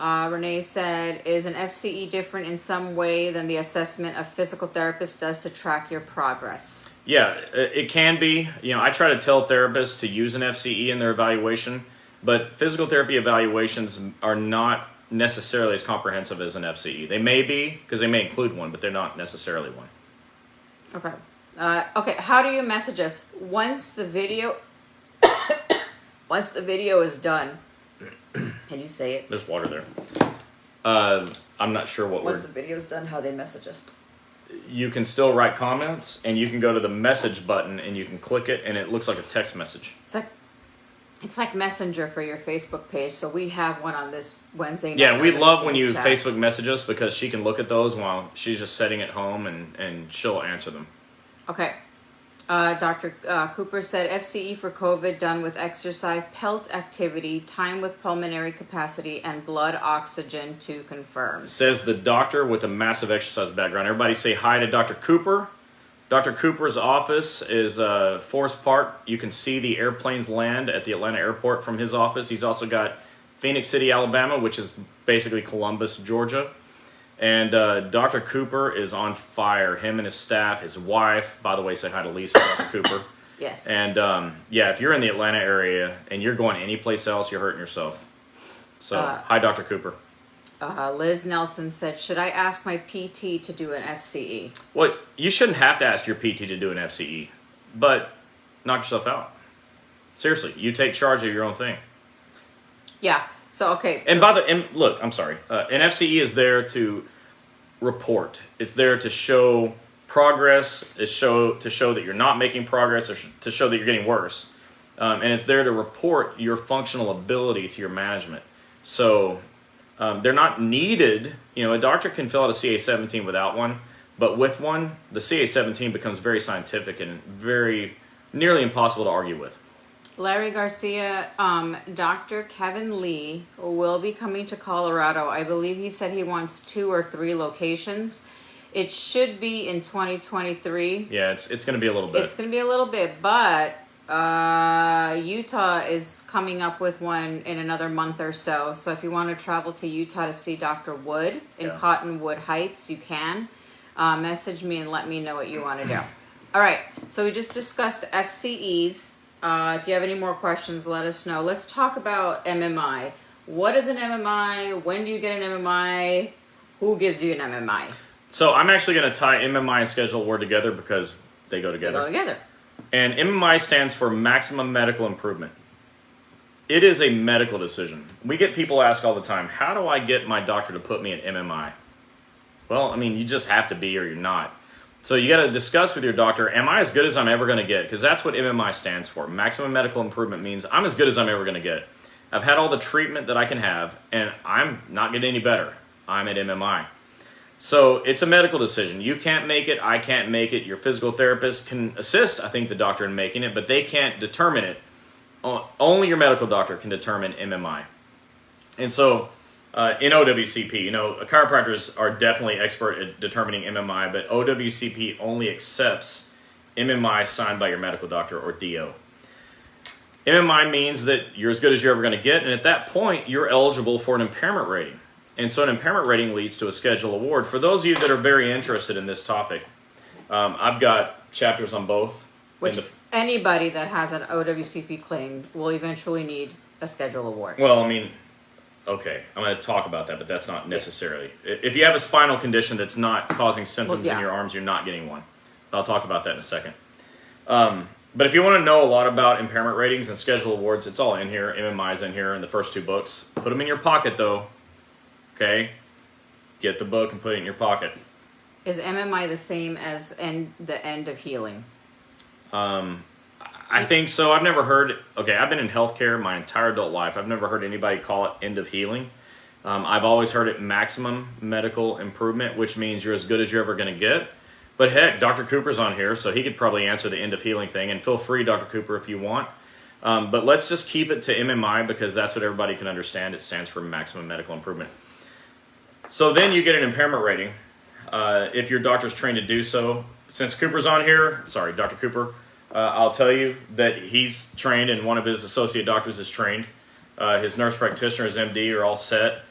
B: Renee said, is an FCE different in some way than the assessment a physical therapist does to track your progress?
A: Yeah, it can be. I try to tell therapists to use an FCE in their evaluation, but physical therapy evaluations are not necessarily as comprehensive as an FCE. They may be, because they may include one, but they're not necessarily one.
B: Okay. Okay, how do you message us? Once the video is done, can you say it?
A: There's water there. I'm not sure what
B: Once the video's done, how they message us.
A: You can still write comments, and you can go to the message button, and you can click it, and it looks like a text message.
B: It's like Messenger for your Facebook page, so we have one on this Wednesday night.
A: Yeah, we love when you Facebook message us because she can look at those while she's just sitting at home, and she'll answer them.
B: Okay. Dr. Cooper said FCE for COVID done with exercise, pelt activity, time with pulmonary capacity, and blood oxygen to confirm.
A: Says the doctor with a massive exercise background. Everybody say hi to Dr. Cooper. Dr. Cooper's office is Forest Park. You can see the airplanes land at the Atlanta airport from his office. He's also got Phoenix City, Alabama, which is basically Columbus, Georgia. And Dr. Cooper is on fire. Him and his staff, his wife. By the way, say hi to Lisa, Dr. Cooper.
B: Yes.
A: And yeah, if you're in the Atlanta area and you're going anyplace else, you're hurting yourself. So, hi, Dr. Cooper.
B: Liz Nelson said, should I ask my PT to do an FCE?
A: Well, you shouldn't have to ask your PT to do an FCE, but knock yourself out. Seriously, you take charge of your own thing.
B: Yeah. So, okay.
A: And look, I'm sorry. An FCE is there to report. It's there to show progress. To show that you're not making progress, or to show that you're getting worse. And it's there to report your functional ability to your management. So they're not needed. You know, a doctor can fill out a CA-17 without one, but with one, the CA-17 becomes very scientific and very nearly impossible to argue with.
B: Larry Garcia, Dr. Kevin Lee will be coming to Colorado. I believe he said he wants 2 or 3 locations. It should be in 2023.
A: Yeah, it's going to be a little bit.
B: It's going to be a little bit, but Utah is coming up with one in another month or so. So if you want to travel to Utah to see Dr. Wood in Cottonwood Heights, you can. Message me and let me know what you want to do. All right, so we just discussed FCEs. If you have any more questions, let us know. Let's talk about MMI. What is an MMI? When do you get an MMI? Who gives you an MMI?
A: So I'm actually going to tie MMI and schedule award together because they go together.
B: They go together.
A: And MMI stands for Maximum Medical Improvement. It is a medical decision. We get people ask all the time, how do I get my doctor to put me in MMI? Well, I mean, you just have to be or you're not. So you got to discuss with your doctor, am I as good as I'm ever going to get? Because that's what MMI stands for. Maximum Medical Improvement means I'm as good as I'm ever going to get. I've had all the treatment that I can have, and I'm not getting any better. I'm at MMI. So it's a medical decision. You can't make it. I can't make it. Your physical therapist can assist, I think, the doctor in making it, but they can't determine it. Only your medical doctor can determine MMI. And so in OWCP, you know, chiropractors are definitely expert at determining MMI, but OWCP only accepts MMI signed by your medical doctor or DO. MMI means that you're as good as you're ever going to get, and at that point, you're eligible for an impairment rating. And so an impairment rating leads to a schedule award. For those of you that are very interested in this topic, I've got chapters on both.
B: Which anybody that has an OWCP claim will eventually need a schedule award.
A: Well, I mean, okay, I'm going to talk about that, but that's not necessarily. If you have a spinal condition that's not causing symptoms in your arms, you're not getting one. I'll talk about that in a second. But if you want to know a lot about impairment ratings and schedule awards, it's all in here. MMI's in here in the first 2 books. Put them in your pocket, though. Okay? Get the book and put it in your pocket.
B: Is MMI the same as the end of healing?
A: I think so. I've never heard... Okay, I've been in healthcare my entire adult life. I've never heard anybody call it end of healing. I've always heard it maximum medical improvement, which means you're as good as you're ever going to get. But heck, Dr. Cooper's on here, so he could probably answer the end of healing thing. And feel free, Dr. Cooper, if you want. But let's just keep it to MMI because that's what everybody can understand. It stands for maximum medical improvement. So then you get an impairment rating if your doctor's trained to do so. Since Cooper's on here, sorry, Dr. Cooper, I'll tell you that he's trained and one of his associate doctors is trained. His nurse practitioner, his MD are all set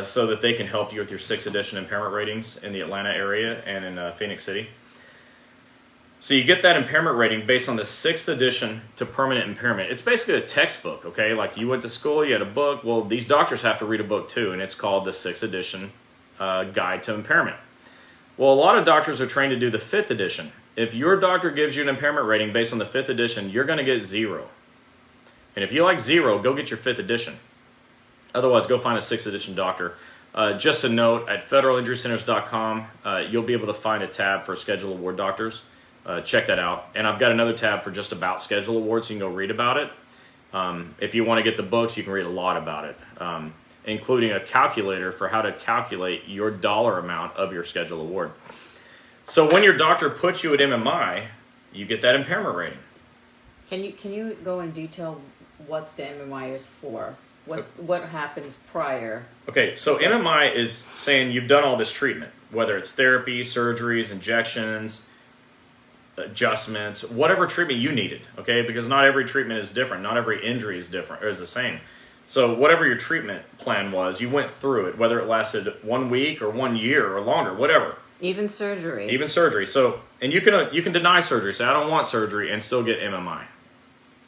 A: so that they can help you with your 6th edition impairment ratings in the Atlanta area and in Phoenix City. So you get that impairment rating based on the 6th edition to permanent impairment. It's basically a textbook, okay? Like you went to school, you had a book. Well, these doctors have to read a book too, and it's called the 6th edition Guide to Impairment. Well, a lot of doctors are trained to do the 5th edition. If your doctor gives you an impairment rating based on the 5th edition, you're going to get 0. And if you like 0, go get your 5th edition. Otherwise, go find a 6th edition doctor. Just a note, at federalinjurycenters.com, you'll be able to find a tab for schedule award doctors. Check that out. And I've got another tab for just about schedule awards, so you can go read about it. If you want to get the books, you can read a lot about it, including a calculator for how to calculate your dollar amount of your schedule award. So when your doctor puts you at MMI, you get that impairment rating.
B: Can you go in detail what the MMI is for? What happens prior?
A: Okay, so MMI is saying you've done all this treatment, whether it's therapy, surgeries, injections, adjustments, whatever treatment you needed, okay? Because not every treatment is different. Not every injury is different or is the same. So whatever your treatment plan was, you went through it, whether it lasted 1 week or 1 year or longer, whatever.
B: Even surgery.
A: Even surgery. So, and you can deny surgery. Say, I don't want surgery, and still get MMI.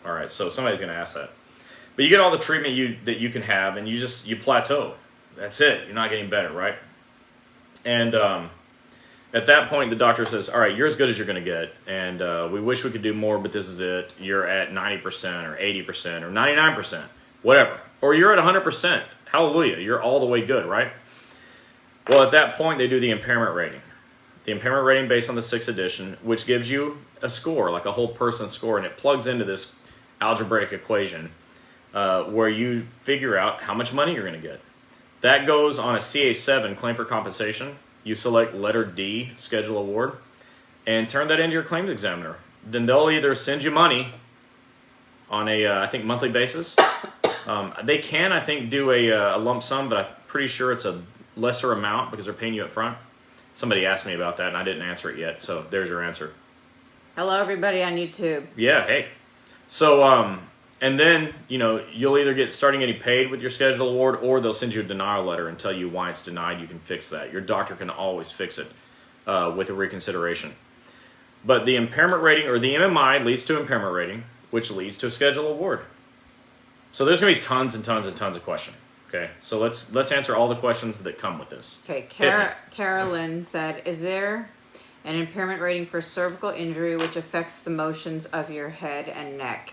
A: All right, so somebody's going to ask that. But you get all the treatment that you can have, and you plateau. That's it. You're not getting better, right? And at that point, the doctor says, all right, you're as good as you're going to get, and we wish we could do more, but this is it. You're at 90% or 80% or 99%, whatever. Or you're at 100%. Hallelujah. You're all the way good, right? Well, at that point, they do the impairment rating. The impairment rating based on the 6th edition, which gives you a score, like a whole person score, and it plugs into this algebraic equation where you figure out how much money you're going to get. That goes on a CA7, claim for compensation. You select letter D, schedule award, and turn that into your claims examiner. Then they'll either send you money on a, I think, monthly basis. They can, I think, do a lump sum, but I'm pretty sure it's a lesser amount because they're paying you up front. Somebody asked me about that, and I didn't answer it yet, so there's your answer.
B: Hello, everybody on YouTube.
A: Yeah, hey. So, and then, you'll either get starting getting paid with your schedule award, or they'll send you a denial letter and tell you why it's denied. You can fix that. Your doctor can always fix it with a reconsideration. But the impairment rating, or the MMI, leads to impairment rating, which leads to a schedule award. So there's going to be tons and tons and tons of questions. Okay, so let's answer all the questions that come with this.
B: Okay, Carolyn said, is there an impairment rating for cervical injury which affects the motions of your head and neck?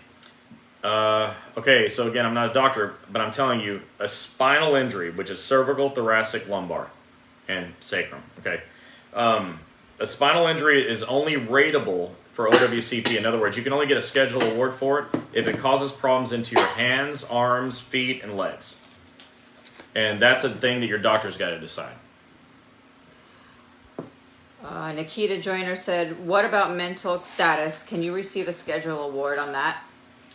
A: Okay, so again, I'm not a doctor, but I'm telling you, a spinal injury, which is cervical, thoracic, lumbar, and sacrum, okay? A spinal injury is only rateable for OWCP. In other words, you can only get a scheduled award for it if it causes problems into your hands, arms, feet, and legs. And that's a thing that your doctor's got to decide.
B: Nikita Joyner said, what about mental status? Can you receive a schedule award on that?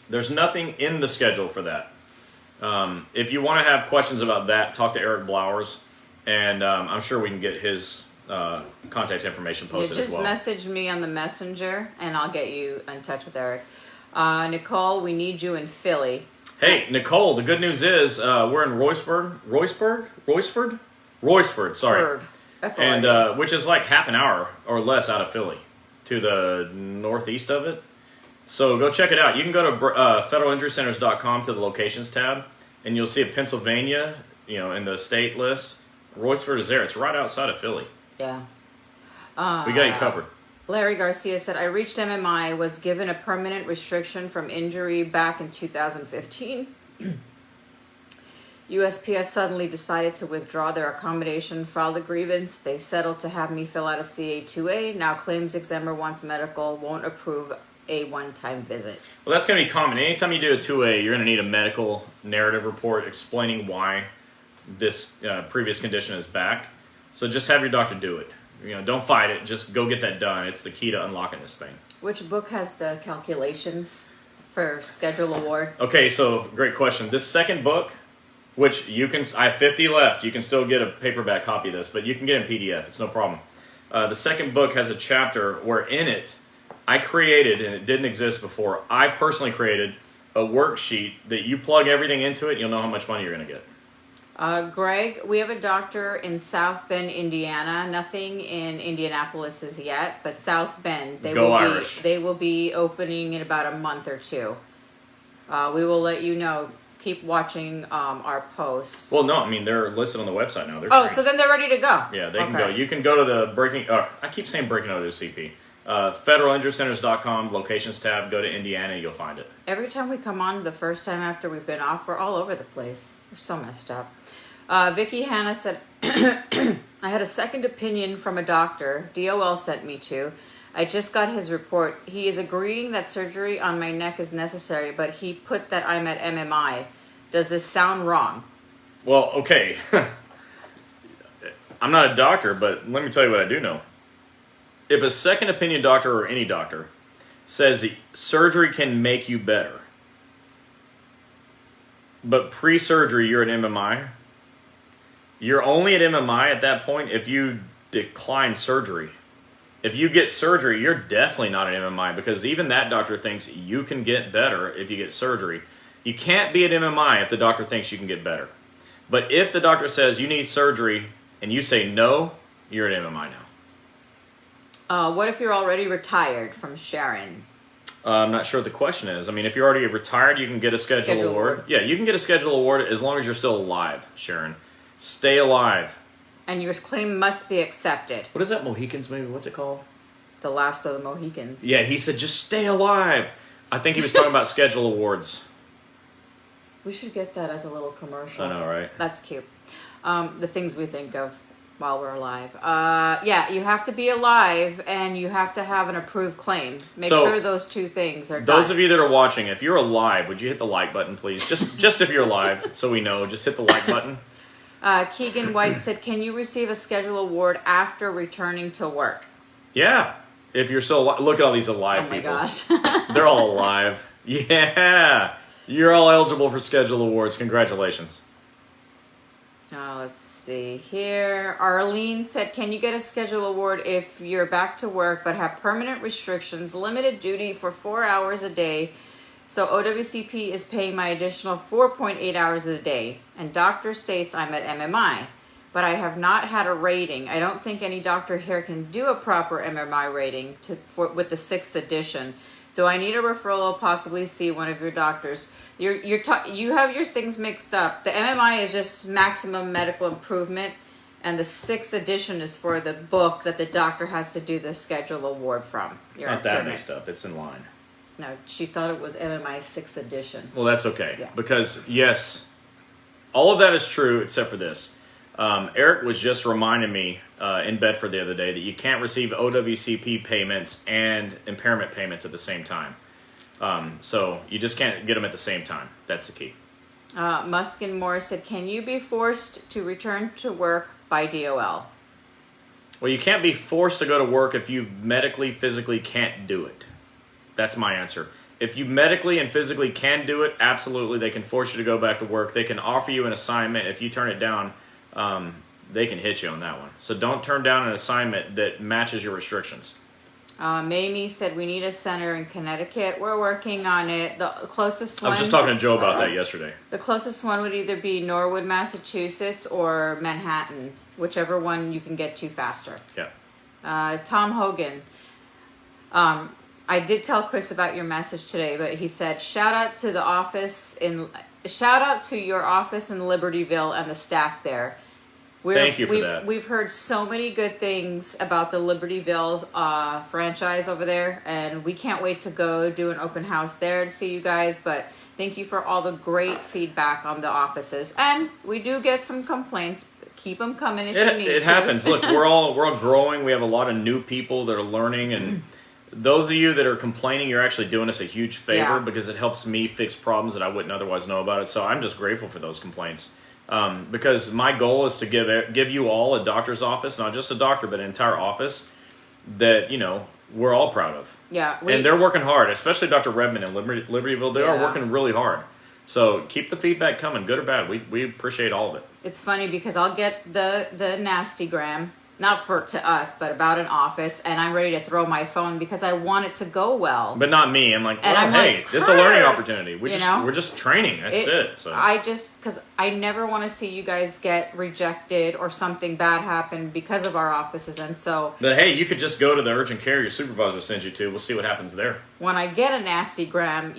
A: There's nothing in the schedule for that. If you want to have questions about that, talk to Eric Blowers, and I'm sure we can get his contact information posted as well.
B: Just message me on the messenger, and I'll get you in touch with Eric. Nicole, we need you in Philly.
A: Hey, Nicole, the good news is we're in Royceford, sorry. And which is like half an hour or less out of Philly to the northeast of it. So go check it out. You can go to federalinjurycenters.com to the locations tab, and you'll see a Pennsylvania, in the state list. Royceford is there. It's right outside of Philly.
B: Yeah.
A: We got you covered.
B: Larry Garcia said, I reached MMI, was given a permanent restriction from injury back in 2015. USPS suddenly decided to withdraw their accommodation, filed a grievance. They settled to have me fill out a CA2A. Now claims examiner wants medical, won't approve a one-time visit.
A: Well, that's going to be common. Anytime you do a 2A, you're going to need a medical narrative report explaining why this previous condition is back. So just have your doctor do it. Don't fight it. Just go get that done. It's the key to unlocking this thing.
B: Which book has the calculations for schedule award?
A: Okay, so great question. This second book, which I have 50 left. You can still get a paperback copy of this, but you can get it in PDF. It's no problem. The second book has a chapter where in it, I created, and it didn't exist before, I personally created a worksheet that you plug everything into it, you'll know how much money you're going to get.
B: Greg, we have a doctor in South Bend, Indiana. Nothing in Indianapolis as yet, but South Bend. They will be opening in about a month or two. We will let you know. Keep watching our posts.
A: Well, no, they're listed on the website now.
B: So then they're ready to go.
A: Yeah, they can go. You can go to the I keep saying breaking OWCP. federalinjurycenters.com, locations tab, go to Indiana, you'll find it.
B: Every time we come on, the first time after we've been off, we're all over the place. We're so messed up. Vicky Hanna said, I had a second opinion from a doctor DOL sent me to. I just got his report. He is agreeing that surgery on my neck is necessary, but he put that I'm at MMI. Does this sound wrong?
A: Well, okay. I'm not a doctor, but let me tell you what I do know. If a second opinion doctor or any doctor says surgery can make you better. But pre-surgery, you're at MMI. You're only at MMI at that point if you decline surgery. If you get surgery, you're definitely not at MMI, because even that doctor thinks you can get better if you get surgery. You can't be at MMI if the doctor thinks you can get better. But if the doctor says you need surgery and you say no, you're at MMI now.
B: What if you're already retired from Sharon?
A: I'm not sure what the question is. I mean, if you're already retired, you can get a schedule award. Yeah, you can get a schedule award as long as you're still alive, Sharon. Stay alive.
B: And your claim must be accepted.
A: What is that Mohicans movie? What's it called?
B: The Last of the Mohicans.
A: Yeah, he said just stay alive. I think he was talking about schedule awards.
B: We should get that as a little commercial.
A: I know, right?
B: That's cute. The things we think of while we're alive. Yeah, you have to be alive and you have to have an approved claim. Make sure those two things are done.
A: Those of you that are watching, if you're alive, would you hit the like button, please? Just if you're alive, so we know. Just hit the like button.
B: Keegan White said, can you receive a schedule award after returning to work?
A: Yeah. If you're still alive. Look at all these alive people.
B: Oh my gosh.
A: They're all alive. Yeah. You're all eligible for schedule awards. Congratulations.
B: Let's see here. Arlene said, can you get a schedule award if you're back to work but have permanent restrictions, limited duty for 4 hours a day? So OWCP is paying my additional 4.8 hours a day. And doctor states I'm at MMI. But I have not had a rating. I don't think any doctor here can do a proper MMI rating with the 6th edition. Do I need a referral? Possibly see one of your doctors. You have your things mixed up. The MMI is just maximum medical improvement, and the 6th edition is for the book that the doctor has to do the schedule award from.
A: It's not that mixed up. It's in line.
B: No, she thought it was MMI 6th edition.
A: Well, that's okay.
B: Yeah.
A: Because, yes, all of that is true except for this. Eric was just reminding me in Bedford the other day that you can't receive OWCP payments and impairment payments at the same time. So you just can't get them at the same time. That's the key.
B: Muskin Morris said, can you be forced to return to work by DOL?
A: Well, you can't be forced to go to work if you medically, physically can't do it. That's my answer. If you medically and physically can do it, absolutely, they can force you to go back to work. They can offer you an assignment. If you turn it down, they can hit you on that one. So don't turn down an assignment that matches your restrictions.
B: Mamie said, we need a center in Connecticut. We're working on it. The closest one...
A: I was just talking to Joe about that yesterday.
B: The closest one would either be Norwood, Massachusetts or Manhattan, whichever one you can get to faster.
A: Yeah.
B: Tom Hogan. I did tell Chris about your message today, but he said, shout out to your office in Libertyville and the staff there.
A: Thank you for that.
B: We've heard so many good things about the Libertyville franchise over there, and we can't wait to go do an open house there to see you guys. But thank you for all the great feedback on the offices. And we do get some complaints. Keep them coming if you need to.
A: It happens. Look, we're all growing. We have a lot of new people that are learning, and those of you that are complaining, you're actually doing us a huge favor because it helps me fix problems that I wouldn't otherwise know about it. So I'm just grateful for those complaints. Because my goal is to give you all a doctor's office, not just a doctor, but an entire office that, we're all proud of.
B: Yeah.
A: And they're working hard, especially Dr. Redmond and Libertyville. They are working really hard. So keep the feedback coming, good or bad. We appreciate all of it.
B: It's funny because I'll get the nastygram, not to us, but about an office, and I'm ready to throw my phone because I want it to go well.
A: But not me. I'm like, hey, this is a learning opportunity. We're just training. That's it. So
B: because I never want to see you guys get rejected or something bad happen because of our offices, and so.
A: But hey, you could just go to the urgent care your supervisor sends you to. We'll see what happens there.
B: When I get a nastygram,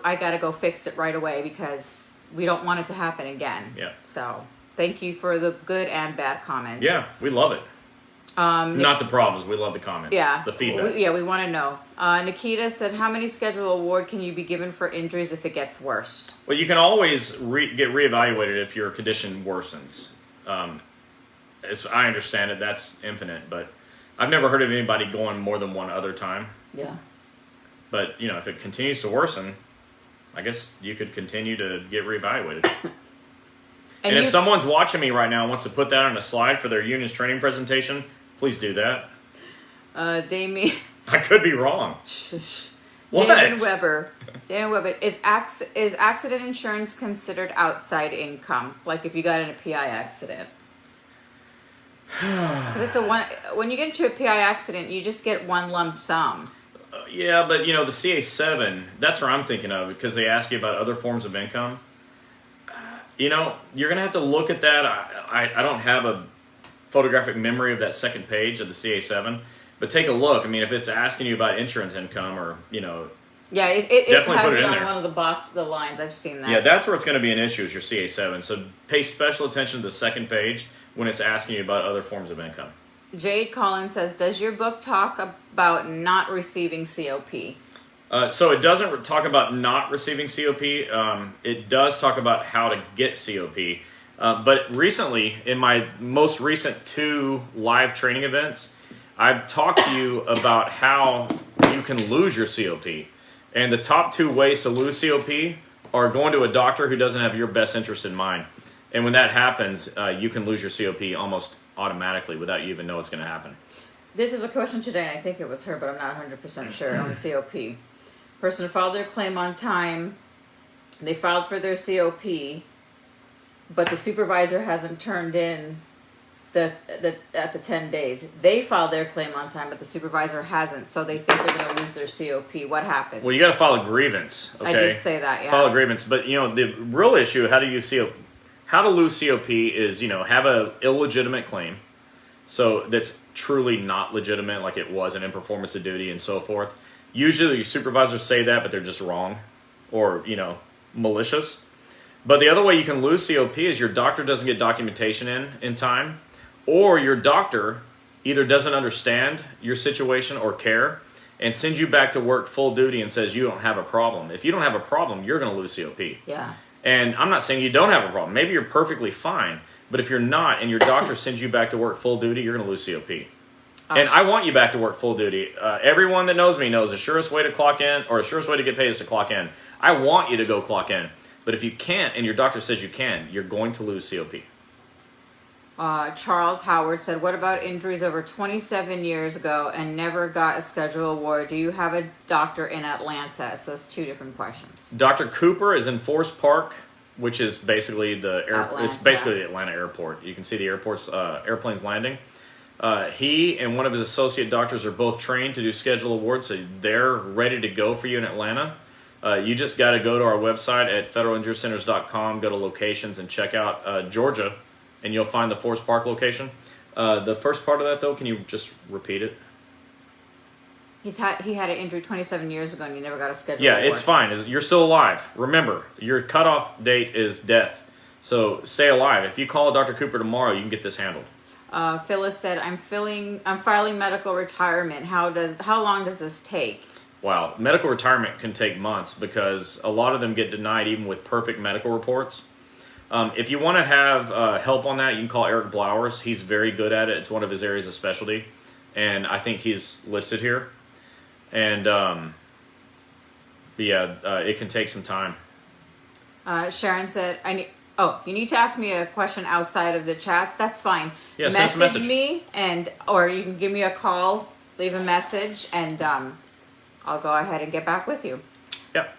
B: I got to go fix it right away because we don't want it to happen again.
A: Yeah.
B: So thank you for the good and bad comments.
A: Yeah, we love it. Not the problems. We love the comments.
B: Yeah.
A: The feedback.
B: We want to know. Nikita said, how many schedule award can you be given for injuries if it gets worse?
A: Well, you can always get reevaluated if your condition worsens. As I understand it, that's infinite, but I've never heard of anybody going more than one other time.
B: Yeah.
A: But, if it continues to worsen, I guess you could continue to get reevaluated. And if someone's watching me right now and wants to put that on a slide for their union's training presentation, please do that.
B: Damien.
A: I could be wrong. What?
B: David Weber. Is accident insurance considered outside income? Like if you got in a PI accident? Because it's when you get into a PI accident, you just get one lump sum.
A: Yeah, but the CA7, that's what I'm thinking of, because they ask you about other forms of income. You're going to have to look at that. I don't have a photographic memory of that second page of the CA7, but take a look. I mean, if it's asking you about insurance income or,
B: yeah, it
A: definitely
B: has
A: put it
B: it
A: in
B: on
A: there.
B: one of the lines. I've seen that.
A: Yeah, that's where it's going to be an issue is your CA7. So pay special attention to the second page when it's asking you about other forms of income.
B: Jade Collins says, does your book talk about not receiving COP?
A: So it doesn't talk about not receiving COP. It does talk about how to get COP. But recently, in my most recent 2 live training events, I've talked to you about how you can lose your COP. And the top 2 ways to lose COP are going to a doctor who doesn't have your best interest in mind. And when that happens, you can lose your COP almost automatically without you even know it's going to happen.
B: This is a question today, and I think it was her, but I'm not 100% sure, on the COP. Person filed their claim on time. They filed for their COP, but the supervisor hasn't turned in at the 10 days. They filed their claim on time, but the supervisor hasn't, so they think they're going to lose their COP. What happens?
A: Well, you got to file a grievance. Okay?
B: I did say that, yeah.
A: File a grievance, but the real issue, how to lose COP is have a illegitimate claim, so that's truly not legitimate, like it was an imperformance of duty and so forth. Usually your supervisors say that, but they're just wrong or malicious. But the other way you can lose COP is your doctor doesn't get documentation in time, or your doctor either doesn't understand your situation or care and sends you back to work full duty and says you don't have a problem. If you don't have a problem, you're going to lose COP.
B: Yeah.
A: And I'm not saying you don't have a problem. Maybe you're perfectly fine. But if you're not and your doctor sends you back to work full duty, you're going to lose COP. And I want you back to work full duty. Everyone that knows me knows the surest way to clock in or the surest way to get paid is to clock in. I want you to go clock in. But if you can't and your doctor says you can, you're going to lose COP.
B: Charles Howard said, what about injuries over 27 years ago and never got a schedule award? Do you have a doctor in Atlanta? So that's 2 different questions.
A: Dr. Cooper is in Forest Park, which is basically it's basically the Atlanta airport. You can see the airport's airplanes landing. He and one of his associate doctors are both trained to do schedule awards, so they're ready to go for you in Atlanta. You just got to go to our website at federalinjurycenters.com, go to locations, and check out Georgia, and you'll find the Forest Park location. The first part of that, though, can you just repeat it?
B: He had an injury 27 years ago, and he never got a schedule
A: Yeah,
B: award.
A: it's fine. You're still alive. Remember, your cutoff date is death. So stay alive. If you call Dr. Cooper tomorrow, you can get this handled.
B: Phyllis said, I'm filing medical retirement. How long does this take?
A: Wow, medical retirement can take months because a lot of them get denied even with perfect medical reports. If you want to have help on that, you can call Eric Blowers. He's very good at it. It's one of his areas of specialty, and I think he's listed here. And it can take some time.
B: Sharon said, you need to ask me a question outside of the chats. That's fine.
A: Yeah, send us a message.
B: Me, or you can give me a call, leave a message, and I'll go ahead and get back with you.
A: Yep.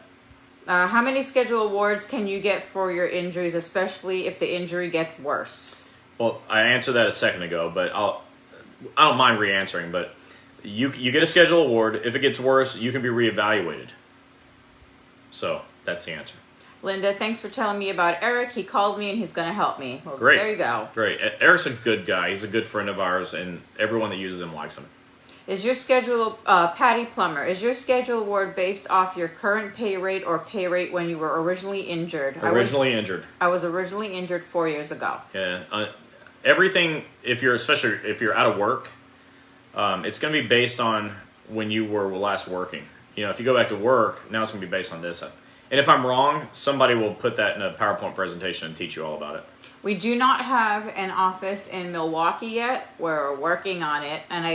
B: How many schedule awards can you get for your injuries, especially if the injury gets worse?
A: Well, I answered that a second ago, but I don't mind re-answering. But you get a schedule award. If it gets worse, you can be reevaluated. So that's the answer.
B: Linda, thanks for telling me about Eric. He called me and he's going to help me. Well,
A: Great.
B: There you go.
A: Great. Eric's a good guy. He's a good friend of ours, and everyone that uses him likes him.
B: Is your schedule, Patty Plummer, is your schedule award based off your current pay rate or pay rate when you were originally injured?
A: Injured.
B: I was originally injured 4 years ago.
A: Yeah. Everything, especially if you're out of work, it's going to be based on when you were last working. If you go back to work, now it's going to be based on this. And if I'm wrong, somebody will put that in a PowerPoint presentation and teach you all about it.
B: We do not have an office in Milwaukee yet. We're working on it, and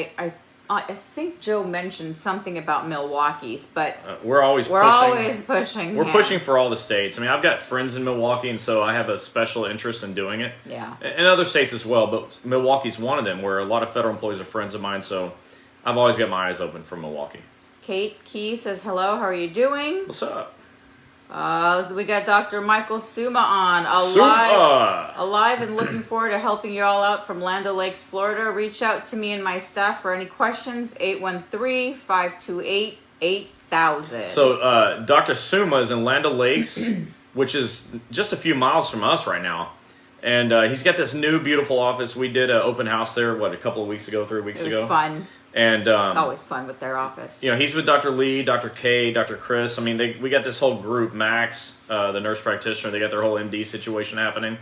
B: I think Joe mentioned something about Milwaukee's, but
A: we're always
B: pushing.
A: We're pushing for all the states. I mean, I've got friends in Milwaukee, and so I have a special interest in doing it.
B: Yeah.
A: And other states as well, but Milwaukee's one of them where a lot of federal employees are friends of mine, so I've always got my eyes open for Milwaukee.
B: Kate Key says, hello, how are you doing?
A: What's up?
B: We got Dr. Michael Suma on. Alive and looking forward to helping you all out from Land O'Lakes, Florida. Reach out to me and my staff for any questions. 813-528-8000.
A: So Dr. Suma is in Land O'Lakes, which is just a few miles from us right now. And he's got this new beautiful office. We did an open house there, a couple of weeks ago, 3 weeks ago.
B: It was fun.
A: And
B: it's always fun with their office.
A: He's with Dr. Lee, Dr. K, Dr. Chris. I mean, we got this whole group. Max, the nurse practitioner, they got their whole MD situation happening,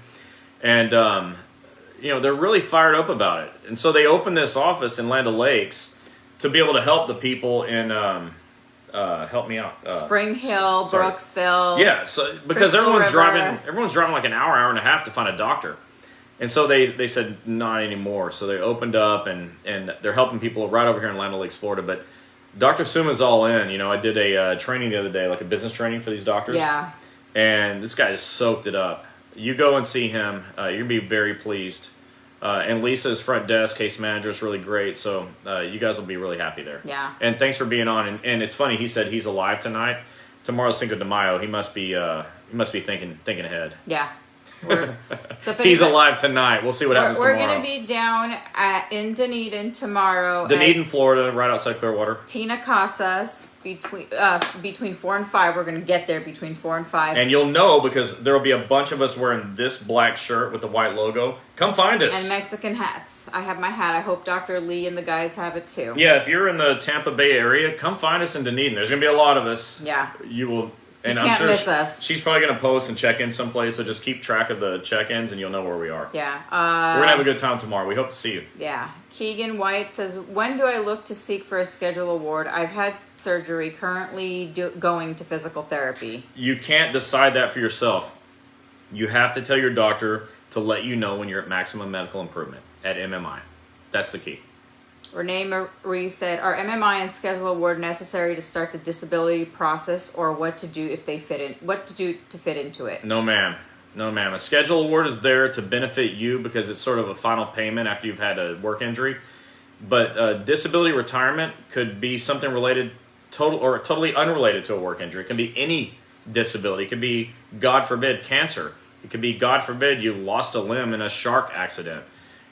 A: and they're really fired up about it. And so they opened this office in Land O'Lakes to be able to help the people in help me out.
B: Spring Hill, Brooksville.
A: Yeah, so because everyone's driving like an hour and a half to find a doctor. And so they said not anymore. So they opened up and they're helping people right over here in Land O'Lakes, Florida. But Dr. Suma's all in. I did a training the other day, like a business training for these doctors.
B: Yeah.
A: And this guy just soaked it up. You go and see him. You're going to be very pleased. And Lisa's front desk case manager is really great. So you guys will be really happy there.
B: Yeah. And
A: thanks for being on. And it's funny. He said he's alive tonight. Tomorrow's Cinco de Mayo. He must be thinking ahead.
B: Yeah.
A: He's alive tonight. Well see what happens tomorrow.
B: We're going to be down in Dunedin tomorrow.
A: Dunedin, Florida, right outside Clearwater.
B: Tina Casas, between 4 and 5. We're going to get there between 4 and 5.
A: And you'll know because there will be a bunch of us wearing this black shirt with the white logo. Come find us.
B: And Mexican hats. I have my hat. I hope Dr. Lee and the guys have it too.
A: Yeah, if you're in the Tampa Bay area, come find us in Dunedin. There's going to be a lot of us.
B: Yeah.
A: You will... And
B: you can't miss us.
A: She's probably going to post and check in someplace, so just keep track of the check-ins and you'll know where we are.
B: Yeah.
A: We're going to have a good time tomorrow. We hope to see you.
B: Yeah. Keegan White says, when do I look to seek for a schedule award? I've had surgery, currently going to physical therapy.
A: You can't decide that for yourself. You have to tell your doctor to let you know when you're at maximum medical improvement at MMI. That's the key.
B: Renee Marie said, are MMI and schedule award necessary to start the disability process, or what to do if they fit in? What to do to fit into it?
A: No, ma'am. No, ma'am. A schedule award is there to benefit you because it's sort of a final payment after you've had a work injury. But disability retirement could be something related, totally unrelated to a work injury. It can be any disability. It could be, God forbid, cancer. It could be, God forbid, you lost a limb in a shark accident.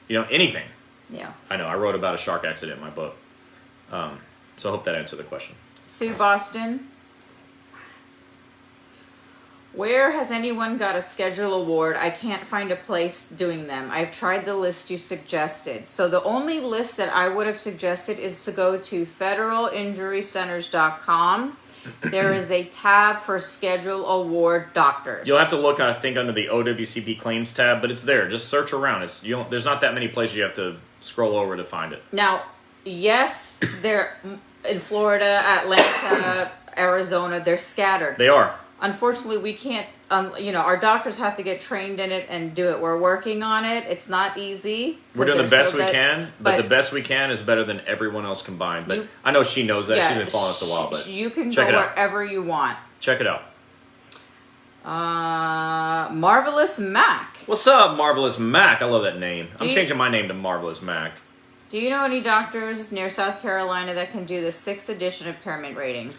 A: Anything.
B: Yeah.
A: I know. I wrote about a shark accident in my book. So I hope that answered the question.
B: Sue Boston. Where has anyone got a schedule award? I can't find a place doing them. I've tried the list you suggested. So the only list that I would have suggested is to go to federalinjurycenters.com. There is a tab for schedule award doctors.
A: You'll have to look, I think, under the OWCP claims tab, but it's there. Just search around. There's not that many places you have to scroll over to find it.
B: Now, yes, they're in Florida, Atlanta, Arizona. They're scattered.
A: They are.
B: Unfortunately, we can't. Our doctors have to get trained in it and do it. We're working on it. It's not easy.
A: We're doing the best we can, but the best we can is better than everyone else combined. But I know she knows that.
B: Yeah,
A: she's been following us a while. But
B: you can go wherever you want.
A: Check it out.
B: Marvelous Mac.
A: What's up, Marvelous Mac? I love that name. I'm changing my name to Marvelous Mac.
B: Do you know any doctors near South Carolina that can do the 6th edition impairment rating?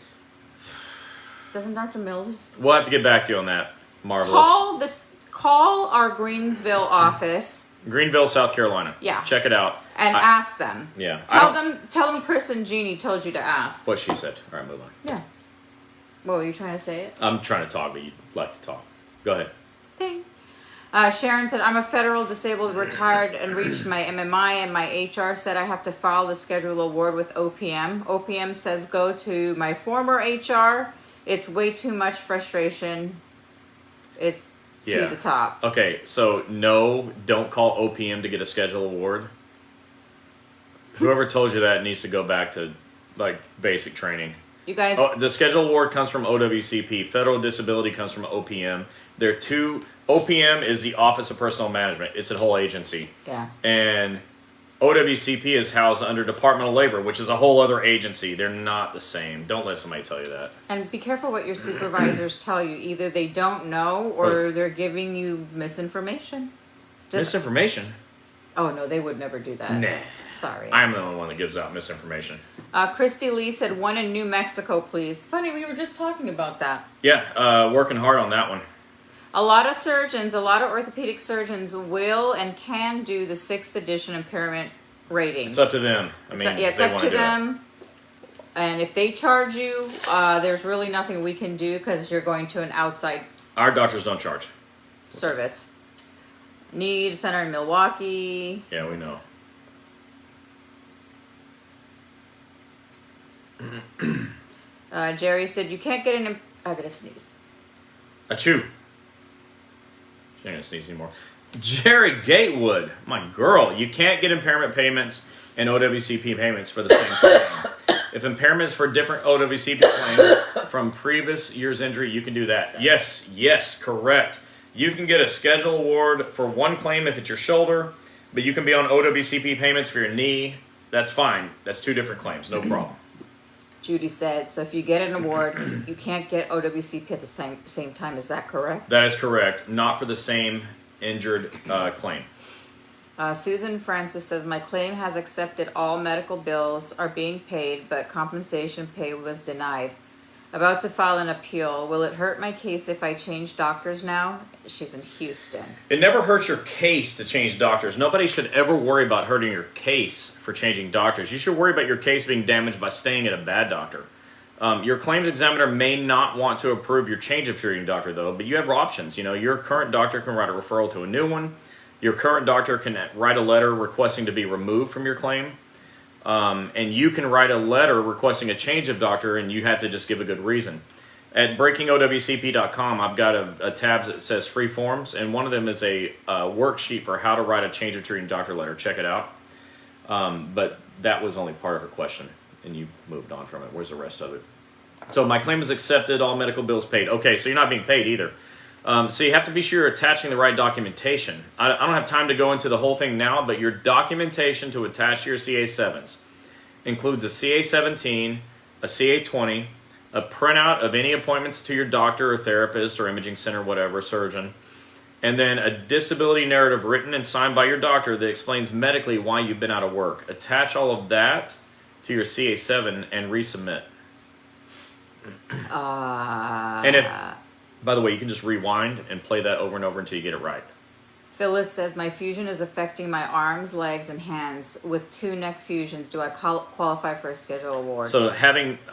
B: Doesn't Dr. Mills?
A: We'll have to get back to you on that, Marvelous.
B: Call our Greensville office.
A: Greenville, South Carolina.
B: Yeah.
A: Check it out.
B: And ask them.
A: Yeah.
B: Tell them Chris and Gini told you to ask.
A: What she said. All right, move on.
B: Yeah. What were you trying to say it?
A: I'm trying to talk, but you'd like to talk. Go ahead.
B: Ding. Sharon said, I'm a federal disabled retired and reached my MMI, and my HR said I have to file the schedule award with OPM. OPM says go to my former HR. It's way too much frustration. It's to the top.
A: Okay, so no, don't call OPM to get a schedule award. Whoever told you that needs to go back to basic training.
B: You guys.
A: The schedule award comes from OWCP. Federal disability comes from OPM. They're two. OPM is the Office of Personnel Management. It's a whole agency.
B: Yeah.
A: And OWCP is housed under Department of Labor, which is a whole other agency. They're not the same. Don't let somebody tell you that.
B: And be careful what your supervisors tell you. Either they don't know or they're giving you misinformation.
A: Misinformation?
B: Oh, no, they would never do that.
A: Nah.
B: Sorry.
A: I'm the only one that gives out misinformation.
B: Christy Lee said, one in New Mexico, please. Funny, we were just talking about that.
A: Yeah, working hard on that one.
B: A lot of surgeons, a lot of orthopedic surgeons will and can do the 6th edition impairment rating.
A: It's up to them.
B: It's up to them. And if they charge you, there's really nothing we can do because you're going to an outside
A: Our doctors don't charge.
B: service. Need Center in Milwaukee.
A: Yeah, we know.
B: Jerry said, you can't get an... I'm going to sneeze.
A: Achoo. She ain't gonna sneeze anymore. Jerry Gatewood, my girl, you can't get impairment payments and OWCP payments for the same claim. If impairments for different OWCP claim from previous year's injury, you can do that. Yes, correct. You can get a schedule award for one claim if it's your shoulder, but you can be on OWCP payments for your knee. That's fine. That's 2 different claims, no problem.
B: Judy said, so if you get an award, you can't get OWCP at the same time. Is that correct?
A: That is correct. Not for the same injured claim.
B: Susan Francis says, my claim has accepted all medical bills are being paid, but compensation pay was denied. About to file an appeal. Will it hurt my case if I change doctors now? She's in Houston.
A: It never hurts your case to change doctors. Nobody should ever worry about hurting your case for changing doctors. You should worry about your case being damaged by staying at a bad doctor. Your claims examiner may not want to approve your change of treating doctor, though, but you have options. You know, your current doctor can write a referral to a new one. Your current doctor can write a letter requesting to be removed from your claim. And you can write a letter requesting a change of doctor, and you have to just give a good reason. At breakingowcp.com, I've got a tab that says free forms, and one of them is a worksheet for how to write a change of treating doctor letter. Check it out. But that was only part of her question, and you moved on from it. Where's the rest of it? So my claim is accepted, all medical bills paid. Okay, so you're not being paid either. So you have to be sure you're attaching the right documentation. I don't have time to go into the whole thing now, but your documentation to attach to your CA7s includes a CA17, a CA20, a printout of any appointments to your doctor or therapist or imaging center, whatever, surgeon, and then a disability narrative written and signed by your doctor that explains medically why you've been out of work. Attach all of that to your CA7 and resubmit. And if, by the way, you can just rewind and play that over and over until you get it right.
B: Phyllis says, my fusion is affecting my arms, legs, and hands. With 2 neck fusions, do I qualify for a schedule award?
A: So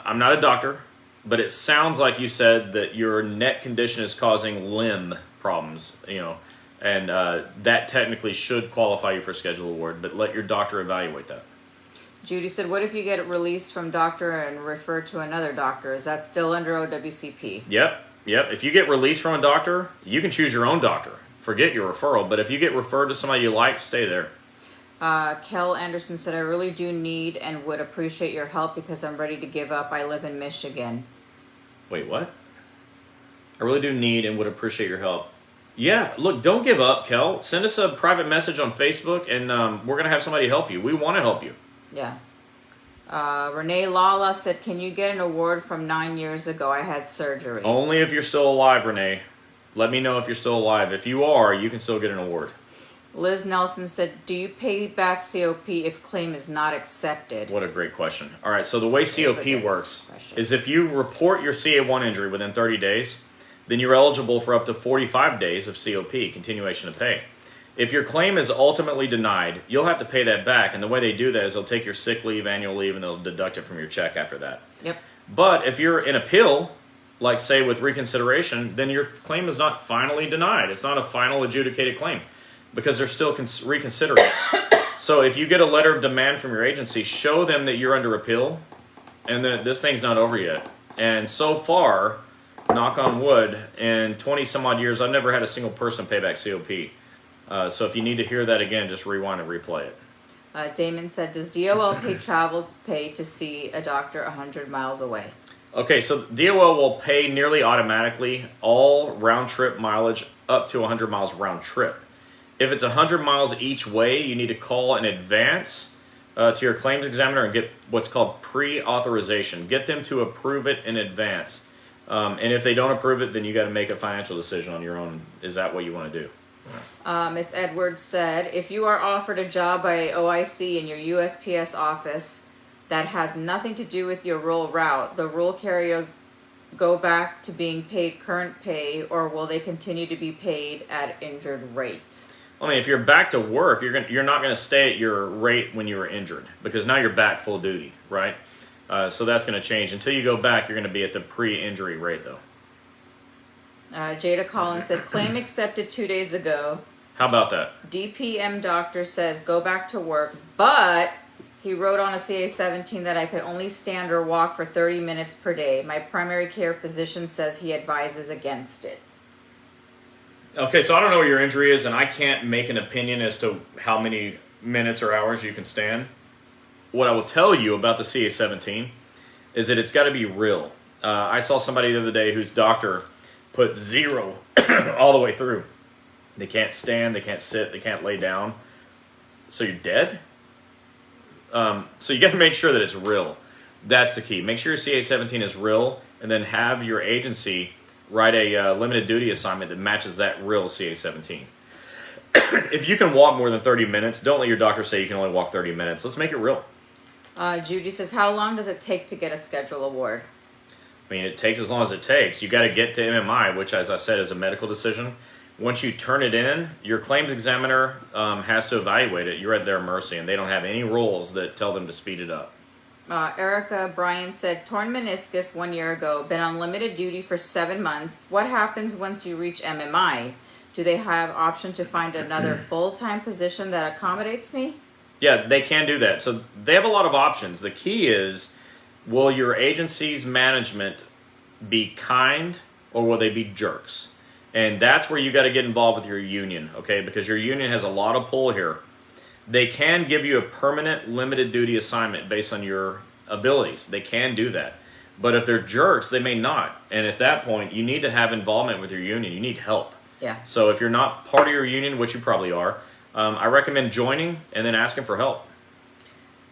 A: I'm not a doctor, but it sounds like you said that your neck condition is causing limb problems, and that technically should qualify you for a schedule award, but let your doctor evaluate that.
B: Judy said, what if you get released from doctor and referred to another doctor? Is that still under OWCP?
A: Yep. If you get released from a doctor, you can choose your own doctor. Forget your referral, but if you get referred to somebody you like, stay there.
B: Kel Anderson said, I really do need and would appreciate your help because I'm ready to give up. I live in Michigan.
A: Wait, what? I really do need and would appreciate your help. Yeah, look, don't give up, Kel. Send us a private message on Facebook, and we're going to have somebody help you. We want to help you.
B: Yeah. Renee Lala said, can you get an award from 9 years ago? I had surgery.
A: Only if you're still alive, Renee. Let me know if you're still alive. If you are, you can still get an award.
B: Liz Nelson said, do you pay back COP if claim is not accepted?
A: What a great question. All right, so the way COP works is if you report your CA1 injury within 30 days, then you're eligible for up to 45 days of COP, continuation of pay. If your claim is ultimately denied, you'll have to pay that back, and the way they do that is they'll take your sick leave, annual leave, and they'll deduct it from your check after that.
B: Yep.
A: But if you're in appeal, like say with reconsideration, then your claim is not finally denied. It's not a final adjudicated claim because they're still reconsidering. So if you get a letter of demand from your agency, show them that you're under appeal and that this thing's not over yet. And so far, knock on wood, in 20 some odd years, I've never had a single person pay back COP. So if you need to hear that again, just rewind and replay it.
B: Damon said, does DOL pay travel pay to see a doctor 100 miles away?
A: Okay, so DOL will pay nearly automatically all round-trip mileage up to 100 miles round trip. If it's 100 miles each way, you need to call in advance to your claims examiner and get what's called pre-authorization. Get them to approve it in advance. And if they don't approve it, then you got to make a financial decision on your own. Is that what you want to do?
B: Ms. Edwards said, if you are offered a job by OIC in your USPS office, that has nothing to do with your rural route. The rural carrier go back to being paid current pay, or will they continue to be paid at injured rate?
A: I mean, if you're back to work, you're not going to stay at your rate when you were injured, because now you're back full duty, right? So that's going to change. Until you go back, you're going to be at the pre-injury rate, though.
B: Jada Collins said, claim accepted 2 days ago.
A: How about that?
B: DPM doctor says go back to work, but he wrote on a CA-17 that I could only stand or walk for 30 minutes per day. My primary care physician says he advises against it.
A: Okay, so I don't know what your injury is, and I can't make an opinion as to how many minutes or hours you can stand. What I will tell you about the CA-17 is that it's got to be real. I saw somebody the other day whose doctor put 0 all the way through. They can't stand, they can't sit, they can't lay down. So you're dead? So you got to make sure that it's real. That's the key. Make sure your CA-17 is real, and then have your agency write a limited duty assignment that matches that real CA-17. If you can walk more than 30 minutes, don't let your doctor say you can only walk 30 minutes. Let's make it real.
B: Judy says, how long does it take to get a schedule award?
A: I mean, it takes as long as it takes. You got to get to MMI, which, as I said, is a medical decision. Once you turn it in, your claims examiner has to evaluate it. You're at their mercy, and they don't have any rules that tell them to speed it up.
B: Erica Bryan said, torn meniscus 1 year ago, been on limited duty for 7 months. What happens once you reach MMI? Do they have option to find another full-time position that accommodates me?
A: Yeah, they can do that. So they have a lot of options. The key is, will your agency's management be kind, or will they be jerks? And that's where you got to get involved with your union, okay? Because your union has a lot of pull here. They can give you a permanent limited duty assignment based on your abilities. They can do that. But if they're jerks, they may not. And at that point, you need to have involvement with your union. You need help.
B: Yeah.
A: So if you're not part of your union, which you probably are, I recommend joining and then asking for help.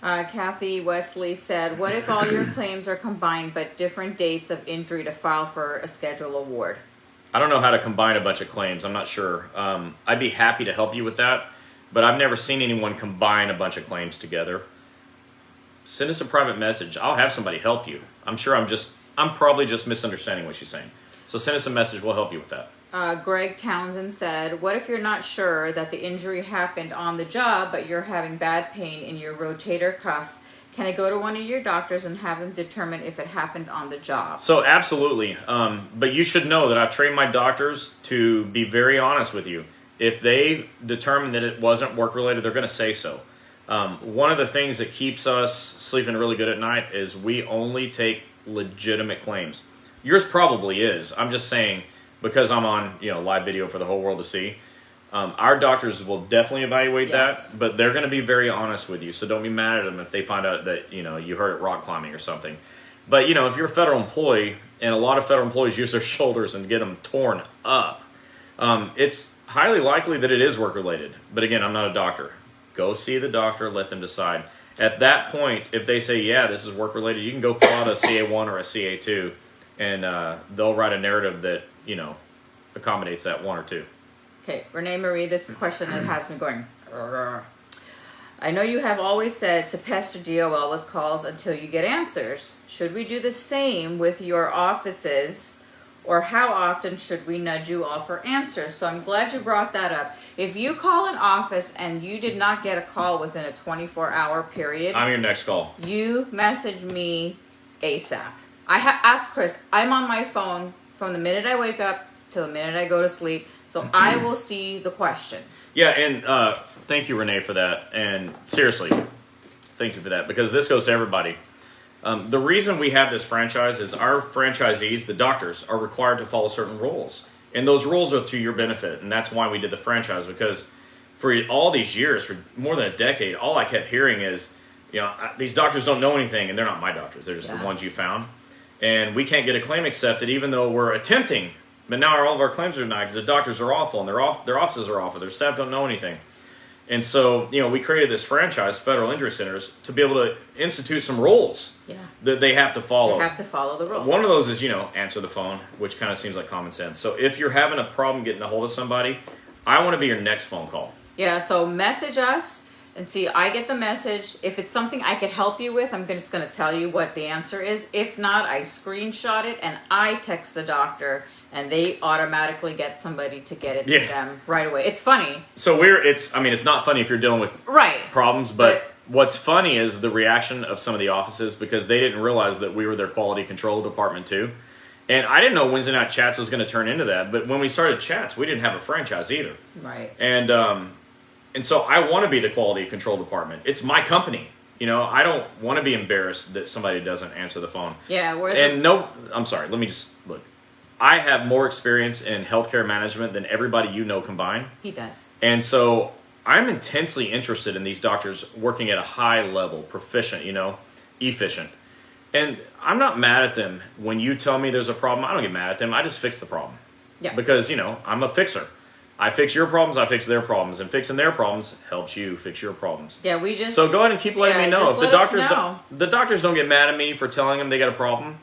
B: Kathy Wesley said, what if all your claims are combined but different dates of injury to file for a schedule award?
A: I don't know how to combine a bunch of claims. I'm not sure. I'd be happy to help you with that, but I've never seen anyone combine a bunch of claims together. Send us a private message. I'll have somebody help you. I'm probably just misunderstanding what she's saying. So send us a message. We'll help you with that.
B: Greg Townsend said, what if you're not sure that the injury happened on the job, but you're having bad pain in your rotator cuff? Can I go to one of your doctors and have them determine if it happened on the job? So
A: absolutely. But you should know that I've trained my doctors to be very honest with you. If they determine that it wasn't work-related, they're going to say so. One of the things that keeps us sleeping really good at night is we only take legitimate claims. Yours probably is. I'm just saying, because I'm on live video for the whole world to see, our doctors will definitely evaluate that, but they're going to be very honest with you. So don't be mad at them if they find out that you hurt at rock climbing or something. But if you're a federal employee, and a lot of federal employees use their shoulders and get them torn up, it's highly likely that it is work related. But again, I'm not a doctor. Go see the doctor. Let them decide. At that point, if they say, yeah, this is work related, you can go fill out a CA1 or a CA2, and they'll write a narrative that accommodates that 1 or 2.
B: Okay, Renee Marie, this question that has me going. I know you have always said to pester DOL with calls until you get answers. Should we do the same with your offices, or how often should we nudge you all for answers? So I'm glad you brought that up. If you call an office and you did not get a call within a 24-hour period,
A: I'm your next call.
B: You message me ASAP. I asked Chris, I'm on my phone from the minute I wake up till the minute I go to sleep. So I will see the questions. Yeah,
A: and thank you, Renee, for that. And seriously, thank you for that, because this goes to everybody. The reason we have this franchise is our franchisees, the doctors, are required to follow certain rules. And those rules are to your benefit. And that's why we did the franchise, because for all these years, for more than a decade, all I kept hearing is, these doctors don't know anything, and they're not my doctors. They're just the ones you found. And we can't get a claim accepted even though we're attempting. But now all of our claims are denied because the doctors are awful, and their offices are awful. Their staff don't know anything. And so, we created this franchise, Federal Injury Centers, to be able to institute some rules that they have to follow.
B: They have to follow the rules.
A: One of those is, answer the phone, which kind of seems like common sense. So if you're having a problem getting a hold of somebody, I want to be your next phone call.
B: Yeah, so message us. And see, I get the message. If it's something I could help you with, I'm just going to tell you what the answer is. If not, I screenshot it and I text the doctor, and they automatically get somebody to get it to them right away. It's funny.
A: So it's not funny if you're dealing with problems, but what's funny is the reaction of some of the offices, because they didn't realize that we were their quality control department too. And I didn't know Wednesday Night Chats was going to turn into that, but when we started Chats, we didn't have a franchise either.
B: Right.
A: And so I want to be the quality control department. It's my company. You know, I don't want to be embarrassed that somebody doesn't answer the phone.
B: Yeah.
A: I'm sorry. Let me just look. I have more experience in healthcare management than everybody you know combined.
B: He does.
A: And so I'm intensely interested in these doctors working at a high level, proficient, efficient. And I'm not mad at them. When you tell me there's a problem, I don't get mad at them. I just fix the problem.
B: Yeah.
A: Because, I'm a fixer. I fix your problems, I fix their problems. And fixing their problems helps you fix your problems.
B: Yeah,
A: So go ahead and keep letting me know. If
B: the
A: doctors don't get mad at me for telling them they got a problem,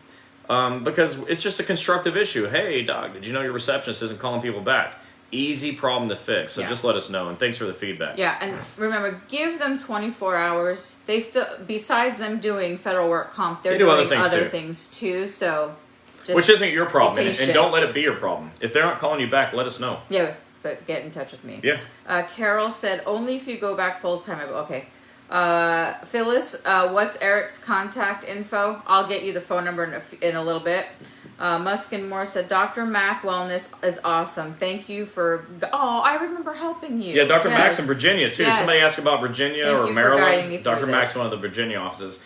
A: because it's just a constructive issue. Hey, doc, did you know your receptionist isn't calling people back? Easy problem to fix. So just let us know. And thanks for the feedback.
B: Yeah, and remember, give them 24 hours. They still, besides them doing federal work comp, they're doing other things too. So,
A: which isn't your problem, and don't let it be your problem. If they're not calling you back, let us know.
B: Yeah, but get in touch with me.
A: Yeah.
B: Carol said only if you go back full time. Okay. Phyllis, what's Eric's contact info? I'll get you the phone number in a little bit. Musk and Moore said, Dr. Mack Wellness is awesome. Thank you for... Oh, I remember helping you.
A: Yeah, Dr. Mack's in Virginia, too. Yes. Somebody asked about Virginia or Maryland. Dr. Mack's one of the Virginia offices.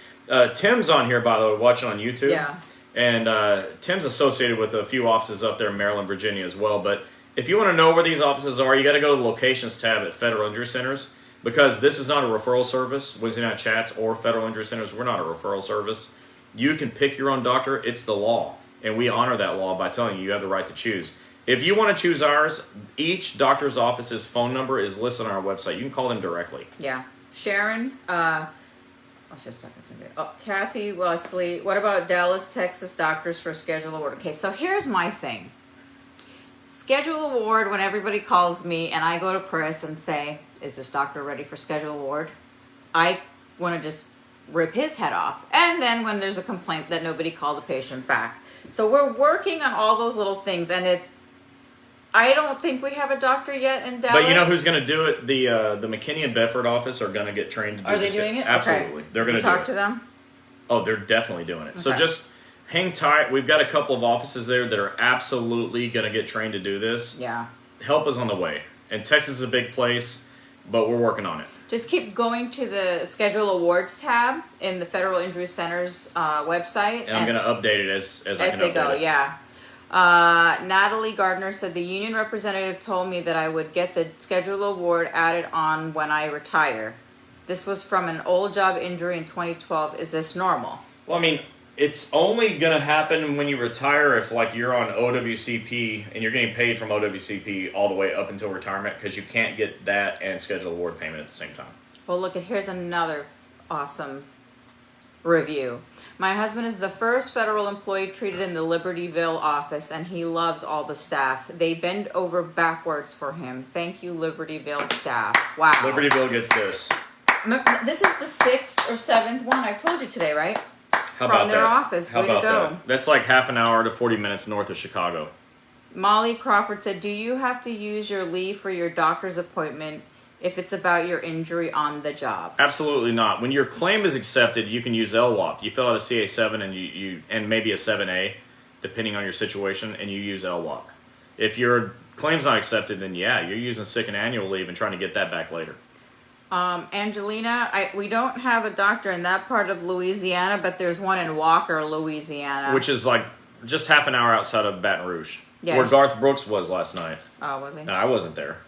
A: Tim's on here, by the way, watching on YouTube.
B: Yeah.
A: And Tim's associated with a few offices up there in Maryland, Virginia as well. But if you want to know where these offices are, you got to go to the locations tab at Federal Injury Centers, because this is not a referral service. Wednesday Night Chats or Federal Injury Centers, we're not a referral service. You can pick your own doctor. It's the law. And we honor that law by telling you have the right to choose. If you want to choose ours, each doctor's office's phone number is listed on our website. You can call them directly.
B: Yeah. Sharon, I was just talking to somebody. Oh, Kathy Wesley, what about Dallas, Texas doctors for schedule award? Okay, so here's my thing. Schedule award, when everybody calls me and I go to Chris and say, is this doctor ready for schedule award? I want to just rip his head off. And then when there's a complaint that nobody called the patient back. So we're working on all those little things, and I don't think we have a doctor yet in Dallas.
A: But you know who's going to do it? The McKinney and Bedford office are going to get trained to do this.
B: Are they doing it?
A: Absolutely.
B: Okay.
A: They're going to do it.
B: Talk to them?
A: Oh, they're definitely doing it.
B: Okay.
A: So just hang tight. We've got a couple of offices there that are absolutely going to get trained to do this.
B: Yeah.
A: Help is on the way. And Texas is a big place, but we're working on it.
B: Just keep going to the Schedule Awards tab in the Federal Injury Center's website.
A: And I'm going to update it as I can
B: they
A: update
B: go,
A: it.
B: yeah. Natalie Gardner said, the union representative told me that I would get the Schedule Award added on when I retire. This was from an old job injury in 2012. Is this normal?
A: Well, I mean, it's only going to happen when you retire if, like, you're on OWCP and you're getting paid from OWCP all the way up until retirement, because you can't get that and schedule award payment at the same time.
B: Well, look, here's another awesome review. My husband is the first federal employee treated in the Libertyville office, and he loves all the staff. They bend over backwards for him. Thank you, Libertyville staff. Wow.
A: Libertyville gets this.
B: This is the 6th or 7th one I told you today, right?
A: How about
B: from their
A: that?
B: office.
A: How
B: Way
A: about
B: to go.
A: that? That's like half an hour to 40 minutes north of Chicago.
B: Molly Crawford said, do you have to use your leave for your doctor's appointment if it's about your injury on the job?
A: Absolutely not. When your claim is accepted, you can use LWOP. You fill out a CA7 and you and maybe a 7A, depending on your situation, and you use LWOP. If your claim's not accepted, then yeah, you're using sick and annual leave and trying to get that back later.
B: Angelina, we don't have a doctor in that part of Louisiana, but there's one in Walker, Louisiana.
A: Which is like just half an hour outside of Baton Rouge.
B: Yeah.
A: Where Garth Brooks was last night.
B: Oh, was he?
A: No, I wasn't there.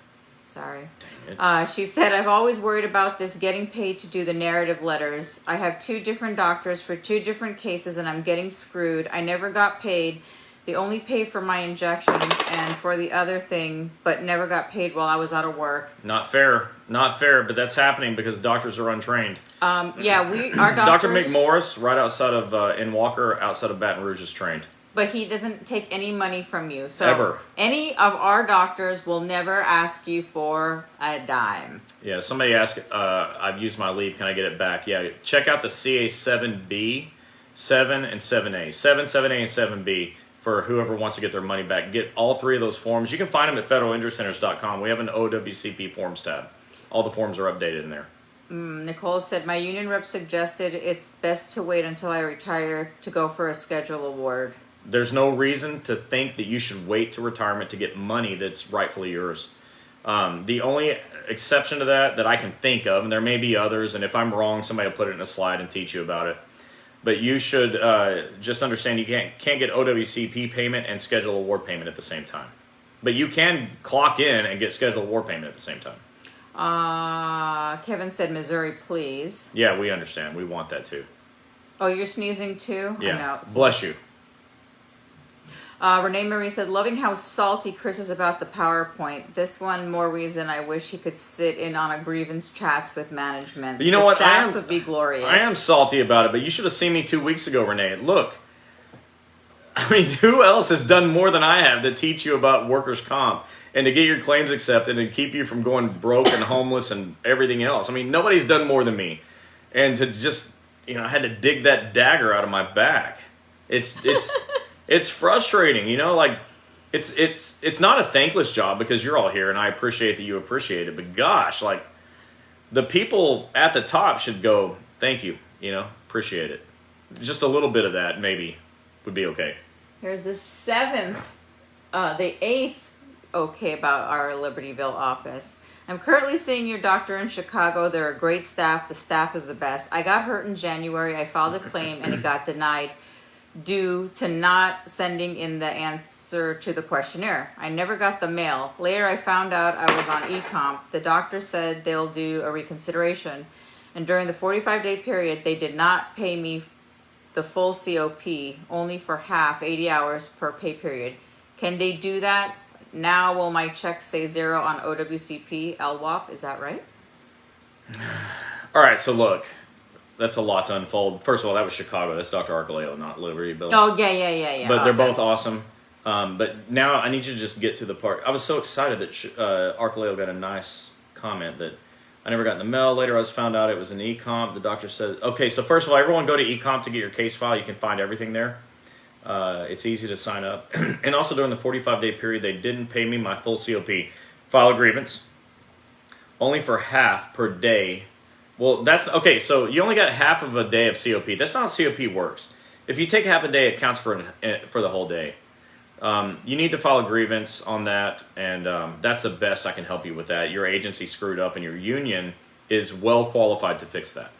B: Sorry.
A: Dang it.
B: She said, I've always worried about this, getting paid to do the narrative letters. I have 2 different doctors for 2 different cases, and I'm getting screwed. I never got paid. They only paid for my injections and for the other thing, but never got paid while I was out of work.
A: Not fair. Not fair, but that's happening because doctors are untrained.
B: Yeah, our doctors...
A: Dr. McMorris, right outside of, in Walker, outside of Baton Rouge, is trained.
B: but he doesn't take any money from you. So
A: Ever.
B: any of our doctors will never ask you for a dime.
A: Yeah, somebody asked, I've used my leave, can I get it back? Yeah, check out the CA7B, 7 and 7A. 7, 7A, and 7B for whoever wants to get their money back. Get all 3 of those forms. You can find them at federalinjurycenters.com. We have an OWCP forms tab. All the forms are updated in there.
B: Nicole said, my union rep suggested it's best to wait until I retire to go for a schedule award.
A: There's no reason to think that you should wait to retirement to get money that's rightfully yours. The only exception to that I can think of, and there may be others, and if I'm wrong, somebody will put it in a slide and teach you about it. But you should just understand you can't get OWCP payment and schedule award payment at the same time. But you can clock in and get schedule award payment at the same time.
B: Kevin said, Missouri, please.
A: Yeah, we understand. We want that too.
B: Oh, you're sneezing too?
A: Yeah.
B: I know.
A: Bless you.
B: Renee Marie said, loving how salty Chris is about the PowerPoint. This one more reason I wish he could sit in on a grievance chats with management.
A: You know
B: the
A: what?
B: Sass would be glorious.
A: I am salty about it, but you should have seen me 2 weeks ago, Renee. Look, I mean, who else has done more than I have to teach you about workers' comp and to get your claims accepted and keep you from going broke and homeless and everything else? I mean, nobody's done more than me. And to just, I had to dig that dagger out of my back. It's frustrating, like it's not a thankless job because you're all here and I appreciate that you appreciate it. But gosh, like the people at the top should go, thank you, appreciate it. Just a little bit of that maybe would be okay.
B: Here's the 8th okay about our Libertyville office. I'm currently seeing your doctor in Chicago. They're a great staff. The staff is the best. I got hurt in January. I filed a claim and it got denied due to not sending in the answer to the questionnaire. I never got the mail. Later I found out I was on eComp. The doctor said they'll do a reconsideration. And during the 45-day period, they did not pay me the full COP, only for half, 80 hours per pay period. Can they do that? Now will my check say 0 on OWCP LWAP? Is that right?
A: All right, so look. That's a lot to unfold. First of all, that was Chicago. That's Dr. Archuleta, not Libertyville.
B: Oh, yeah.
A: But they're both awesome. But now I need you to just get to the part. I was so excited that Archuleta got a nice comment that I never got in the mail. Later I was found out it was an eComp. The doctor said, okay, so first of all, everyone go to eComp to get your case file. You can find everything there. It's easy to sign up. And also during the 45-day period, they didn't pay me my full COP. File a grievance. Only for half per day. Well, that's okay. So you only got half of a day of COP. That's not how COP works. If you take half a day, it counts for the whole day. You need to file a grievance on that, and that's the best I can help you with that. Your agency screwed up, and your union is well qualified to fix that.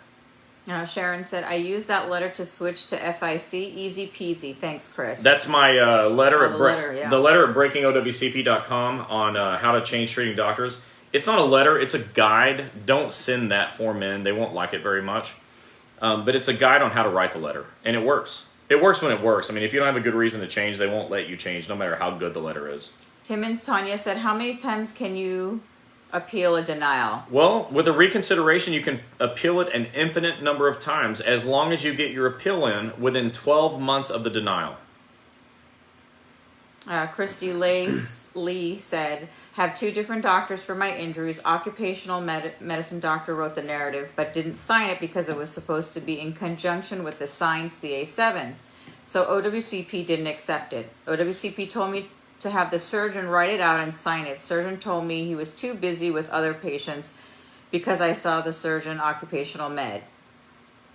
B: Sharon said, I used that letter to switch to FIC. Easy peasy. Thanks, Chris.
A: That's my letter
B: the letter at
A: breakingowcp.com on how to change treating doctors. It's not a letter, it's a guide. Don't send that form in. They won't like it very much. But it's a guide on how to write the letter. And it works. It works when it works. I mean, if you don't have a good reason to change, they won't let you change, no matter how good the letter is.
B: Timmons Tanya said, how many times can you appeal a denial?
A: Well, with a reconsideration, you can appeal it an infinite number of times as long as you get your appeal in within 12 months of the denial.
B: Christy Lee said, have 2 different doctors for my injuries. Occupational medicine doctor wrote the narrative, but didn't sign it because it was supposed to be in conjunction with the signed CA7. So OWCP didn't accept it. OWCP told me to have the surgeon write it out and sign it. Surgeon told me he was too busy with other patients because I saw the surgeon occupational med.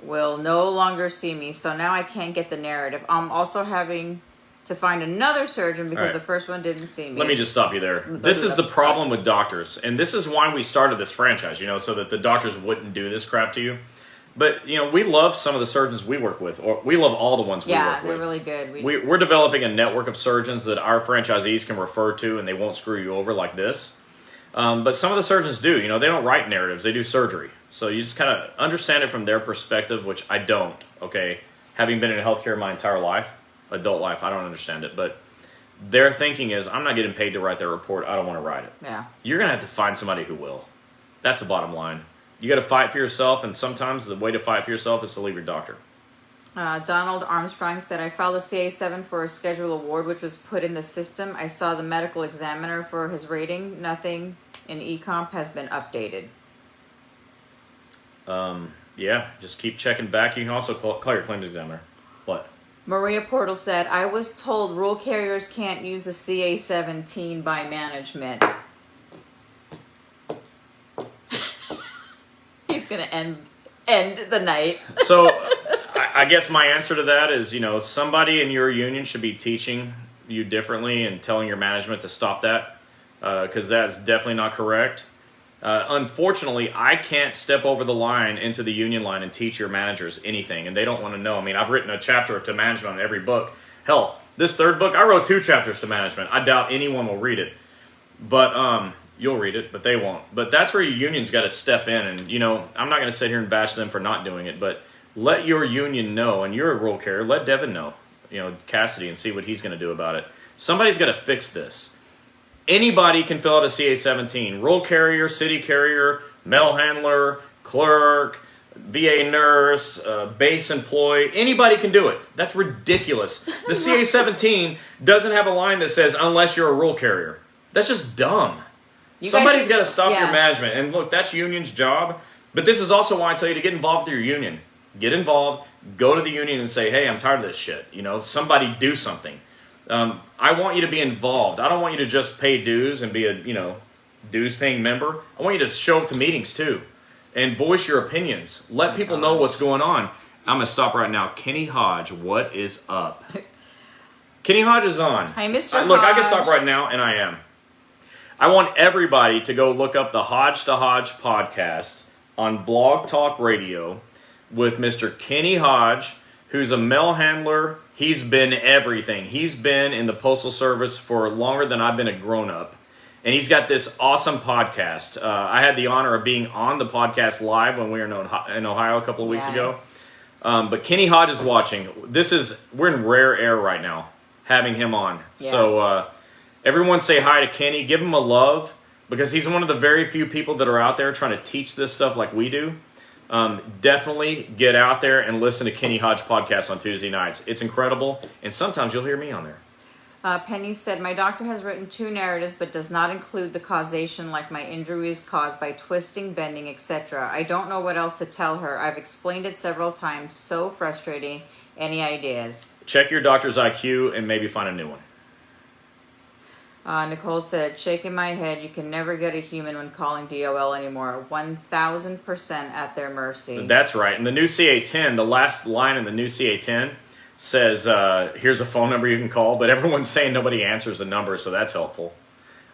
B: Will no longer see me, so now I can't get the narrative. I'm also having to find another surgeon because the first one didn't see me.
A: Let me just stop you there. This is the problem with doctors, and this is why we started this franchise, so that the doctors wouldn't do this crap to you. But, we love some of the surgeons we work with, or we love all the ones we work with.
B: Yeah, they're really good.
A: We're developing a network of surgeons that our franchisees can refer to, and they won't screw you over like this. But some of the surgeons do. They don't write narratives. They do surgery. So you just kind of understand it from their perspective, which I don't, okay? Having been in healthcare my entire life, adult life, I don't understand it. But their thinking is, I'm not getting paid to write their report. I don't want to write it.
B: Yeah.
A: You're going to have to find somebody who will. That's the bottom line. You got to fight for yourself, and sometimes the way to fight for yourself is to leave your doctor.
B: Donald Armstrong said, I filed a CA7 for a schedule award, which was put in the system. I saw the medical examiner for his rating. Nothing in eComp has been updated.
A: Yeah, just keep checking back. You can also call your claims examiner. What?
B: Maria Portal said, I was told rural carriers can't use a CA17 by management. He's going to end the night.
A: So I guess my answer to that is, somebody in your union should be teaching you differently and telling your management to stop that, because that's definitely not correct. Unfortunately, I can't step over the line into the union line and teach your managers anything, and they don't want to know. I mean, I've written a chapter to management on every book. Hell, this third book, I wrote 2 chapters to management. I doubt anyone will read it. But you'll read it, but they won't. But that's where your union's got to step in, and, I'm not going to sit here and bash them for not doing it, but let your union know, and you're a rural carrier, let Devin know, Cassidy, and see what he's going to do about it. Somebody's got to fix this. Anybody can fill out a CA-17. Rural carrier, city carrier, mail handler, clerk, VA nurse, base employee. Anybody can do it. That's ridiculous. The CA-17 doesn't have a line that says, unless you're a rural carrier. That's just dumb. Somebody's got to stop your management. And look, that's union's job. But this is also why I tell you to get involved with your union. Get involved. Go to the union and say, hey, I'm tired of this shit. Somebody do something. I want you to be involved. I don't want you to just pay dues and be a, dues-paying member. I want you to show up to meetings, too, and voice your opinions. Let people know what's going on. I'm going to stop right now. Kenny Hodge, what is up? Kenny Hodge is on.
B: Hi, Mr. Hodge.
A: Look, I can stop right now, and I am. I want everybody to go look up the Hodge to Hodge podcast on Blog Talk Radio with Mr. Kenny Hodge, who's a mail handler. He's been everything. He's been in the Postal Service for longer than I've been a grown-up. And he's got this awesome podcast. I had the honor of being on the podcast live when we were in Ohio a couple of weeks ago. But Kenny Hodge is watching. We're in rare air right now, having him on. Yeah. So everyone say hi to Kenny. Give him a love, because he's one of the very few people that are out there trying to teach this stuff like we do. Definitely get out there and listen to Kenny Hodge podcast on Tuesday nights. It's incredible, and sometimes you'll hear me on there.
B: Penny said, my doctor has written 2 narratives but does not include the causation, like my injury is caused by twisting, bending, etc. I don't know what else to tell her. I've explained it several times. So frustrating. Any ideas?
A: Check your doctor's IQ and maybe find a new one.
B: Nicole said, shaking my head, you can never get a human when calling DOL anymore. 1,000% at their mercy.
A: That's right. And the new CA10, the last line in the new CA10 says, here's a phone number you can call, but everyone's saying nobody answers the number, so that's helpful.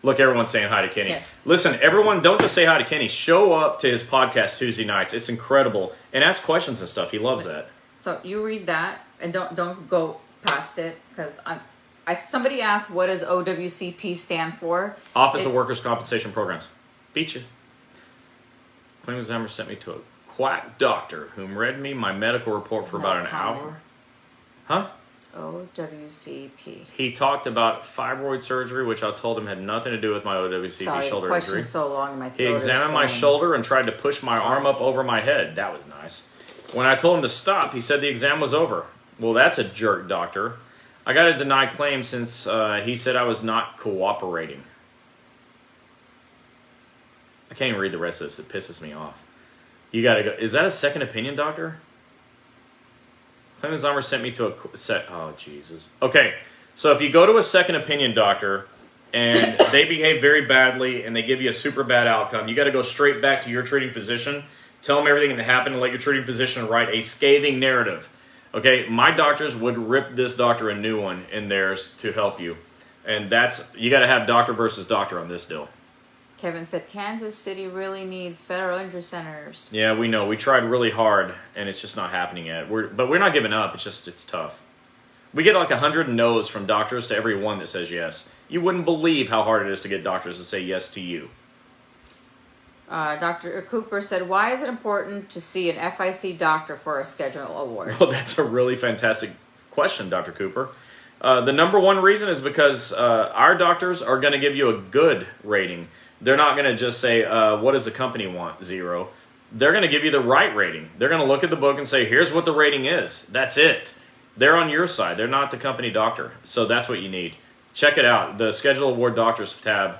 A: Look, everyone's saying hi to Kenny. Yeah. Listen, everyone, don't just say hi to Kenny. Show up to his podcast Tuesday nights. It's incredible. And ask questions and stuff. He loves that. So
B: you read that, and don't go past it, because somebody asked, what does OWCP stand for?
A: Office of Workers' Compensation Programs. Beat you. Claims examiner sent me to a quack doctor whom read me my medical report for about an hour. Huh?
B: OWCP.
A: He talked about fibroid surgery, which I told him had nothing to do with my OWCP shoulder injury.
B: Sorry, so long, my throat
A: He examined my shoulder and tried to push my arm up over my head. That was nice. When I told him to stop, he said the exam was over. Well, that's a jerk, doctor. I got a denied claim since he said I was not cooperating. I can't even read the rest of this. It pisses me off. You gotta go. Is that a second opinion, doctor? Claim examiner sent me to a set. Oh, Jesus. Okay, so if you go to a second opinion doctor and they behave very badly and they give you a super bad outcome, you got to go straight back to your treating physician, tell them everything that happened, and let your treating physician write a scathing narrative. Okay, my doctors would rip this doctor a new one in theirs to help you. And you got to have doctor versus doctor on this deal.
B: Kevin said, Kansas City really needs federal injury centers.
A: Yeah, we know. We tried really hard, and it's just not happening yet. But we're not giving up. It's tough. We get like 100 no's from doctors to every one that says yes. You wouldn't believe how hard it is to get doctors to say yes to you.
B: Dr. Cooper said, why is it important to see an FIC doctor for a schedule award?
A: Well, that's a really fantastic question, Dr. Cooper. The number one reason is because our doctors are going to give you a good rating. They're not going to just say, what does the company want? 0. they're going to give you the right rating. They're going to look at the book and say, here's what the rating is. That's it. They're on your side. They're not the company doctor. So that's what you need. Check it out. The Schedule Award Doctors tab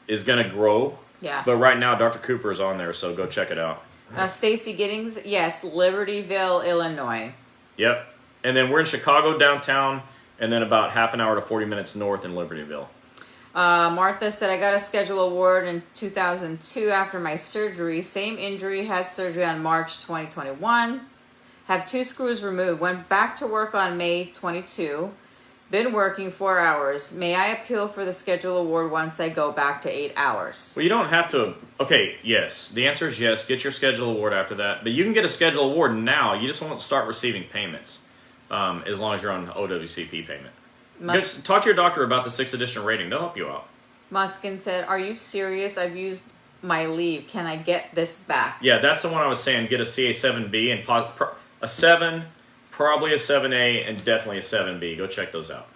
A: is going to grow.
B: Yeah.
A: But right now, Dr. Cooper is on there, so go check it out.
B: Stacy Giddings, yes, Libertyville, Illinois.
A: Yep. And then we're in Chicago downtown, and then about half an hour to 40 minutes north in Libertyville.
B: Martha said, I got a Schedule Award in 2002 after my surgery. Same injury, had surgery on March 2021. Have 2 screws removed. Went back to work on May 22. Been working 4 hours. May I appeal for the Schedule Award once I go back to 8 hours?
A: Well, you don't have to. Okay, yes. The answer is yes. Get your Schedule Award after that. But you can get a Schedule Award now. You just won't start receiving payments as long as you're on OWCP payment. Just talk to your doctor about the 6th edition rating. They'll help you out.
B: Muskin said, are you serious? I've used my leave. Can I get this back?
A: Yeah, that's the one I was saying. Get a CA7B and a 7, probably a 7A, and definitely a 7B. Go check those out.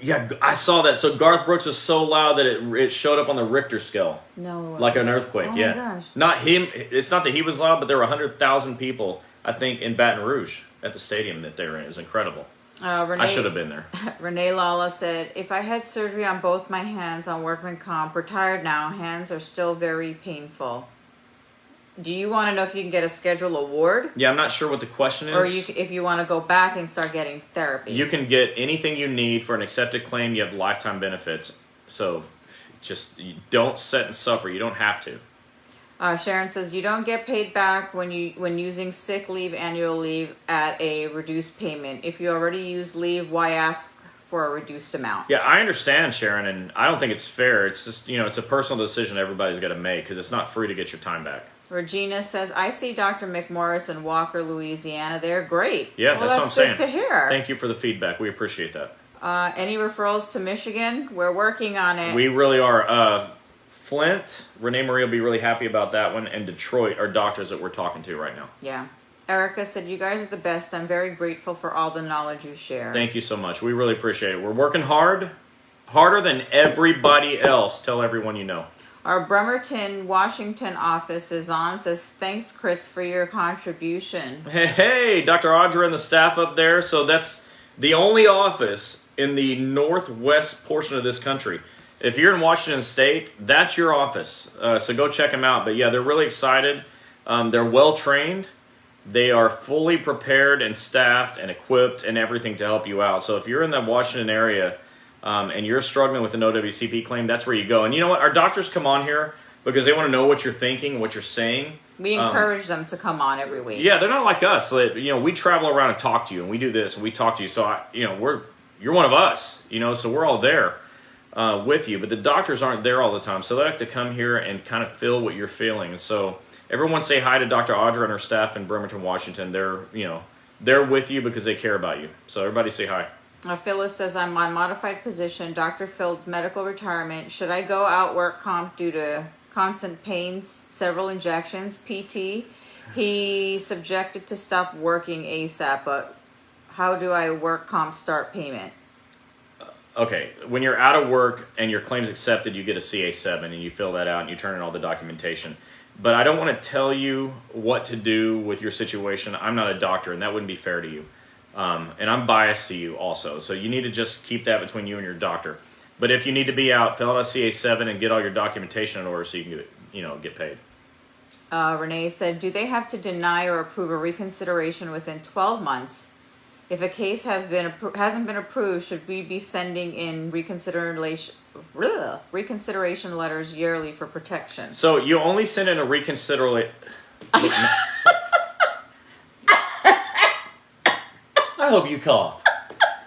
A: Yeah, I saw that. So Garth Brooks was so loud that it showed up on the Richter scale.
B: No.
A: Like an earthquake,
B: oh
A: yeah.
B: My gosh.
A: Not him. It's not that he was loud, but there were 100,000 people, I think, in Baton Rouge at the stadium that they were in. It was incredible. I should have been there.
B: Renee Lala said, if I had surgery on both my hands on workman comp, retired now, hands are still very painful. Do you want to know if you can get a Schedule Award?
A: Yeah, I'm not sure what the question is.
B: Or if you want to go back and start getting therapy.
A: You can get anything you need for an accepted claim. You have lifetime benefits. So just don't sit and suffer. You don't have to.
B: Sharon says, you don't get paid back when using sick leave, annual leave at a reduced payment. If you already use leave, why ask for a reduced amount?
A: Yeah, I understand, Sharon, and I don't think it's fair. It's just, it's a personal decision everybody's got to make because it's not free to get your time back.
B: Regina says, I see Dr. McMorris in Walker, Louisiana. They're great.
A: Yeah,
B: well,
A: that's what I'm saying.
B: That's good to hear.
A: Thank you for the feedback. We appreciate that.
B: Any referrals to Michigan? We're working on it.
A: We really are. Flint, Renee Marie will be really happy about that one, and Detroit are doctors that we're talking to right now.
B: Yeah. Erica said, you guys are the best. I'm very grateful for all the knowledge you share.
A: Thank you so much. We really appreciate it. We're working hard, harder than everybody else. Tell everyone you know.
B: Our Bremerton, Washington office is on. Says, thanks, Chris, for your contribution.
A: Hey, Dr. Audra and the staff up there. So that's the only office in the northwest portion of this country. If you're in Washington State, that's your office. So go check them out. But yeah, they're really excited. They're well trained. They are fully prepared and staffed and equipped and everything to help you out. So if you're in the Washington area and you're struggling with an OWCP claim, that's where you go. And you know what? Our doctors come on here because they want to know what you're thinking, what you're saying.
B: We encourage them to come on every week.
A: Yeah, they're not like us. We travel around and talk to you, and we do this and we talk to you. So you're one of us. So we're all there with you. But the doctors aren't there all the time, so they have to come here and kind of feel what you're feeling. And so everyone say hi to Dr. Audra and her staff in Bremerton, Washington. They're with you because they care about you. So everybody say hi.
B: Phyllis says, I'm on modified position, Dr. Phil, medical retirement. Should I go out work comp due to constant pains, several injections, PT? He subjected to stop working ASAP, but how do I work comp start payment?
A: Okay, when you're out of work and your claim's accepted, you get a CA7 and you fill that out and you turn in all the documentation. But I don't want to tell you what to do with your situation. I'm not a doctor, and that wouldn't be fair to you. And I'm biased to you also. So you need to just keep that between you and your doctor. But if you need to be out, fill out a CA7 and get all your documentation in order so you can get paid.
B: Renee said, do they have to deny or approve a reconsideration within 12 months? If a case hasn't been approved, should we be sending in reconsideration letters yearly for protection?
A: So you only send in a reconsideration. I hope you cough.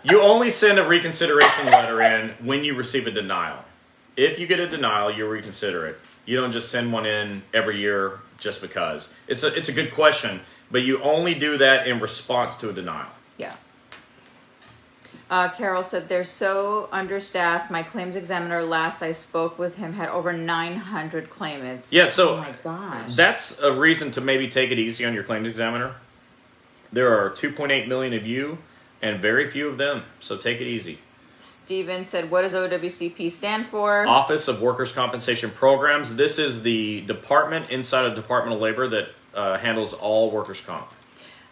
A: You only send a reconsideration letter in when you receive a denial. If you get a denial, you reconsider it. You don't just send one in every year just because. It's a good question, but you only do that in response to a denial.
B: Yeah. Carol said, they're so understaffed. My claims examiner, last I spoke with him, had over 900 claimants.
A: Yeah, so
B: oh my gosh.
A: That's a reason to maybe take it easy on your claims examiner. There are 2.8 million of you and very few of them, so take it easy.
B: Steven said, what does OWCP stand for?
A: Office of Workers' Compensation Programs. This is the department inside of the Department of Labor that handles all workers' comp.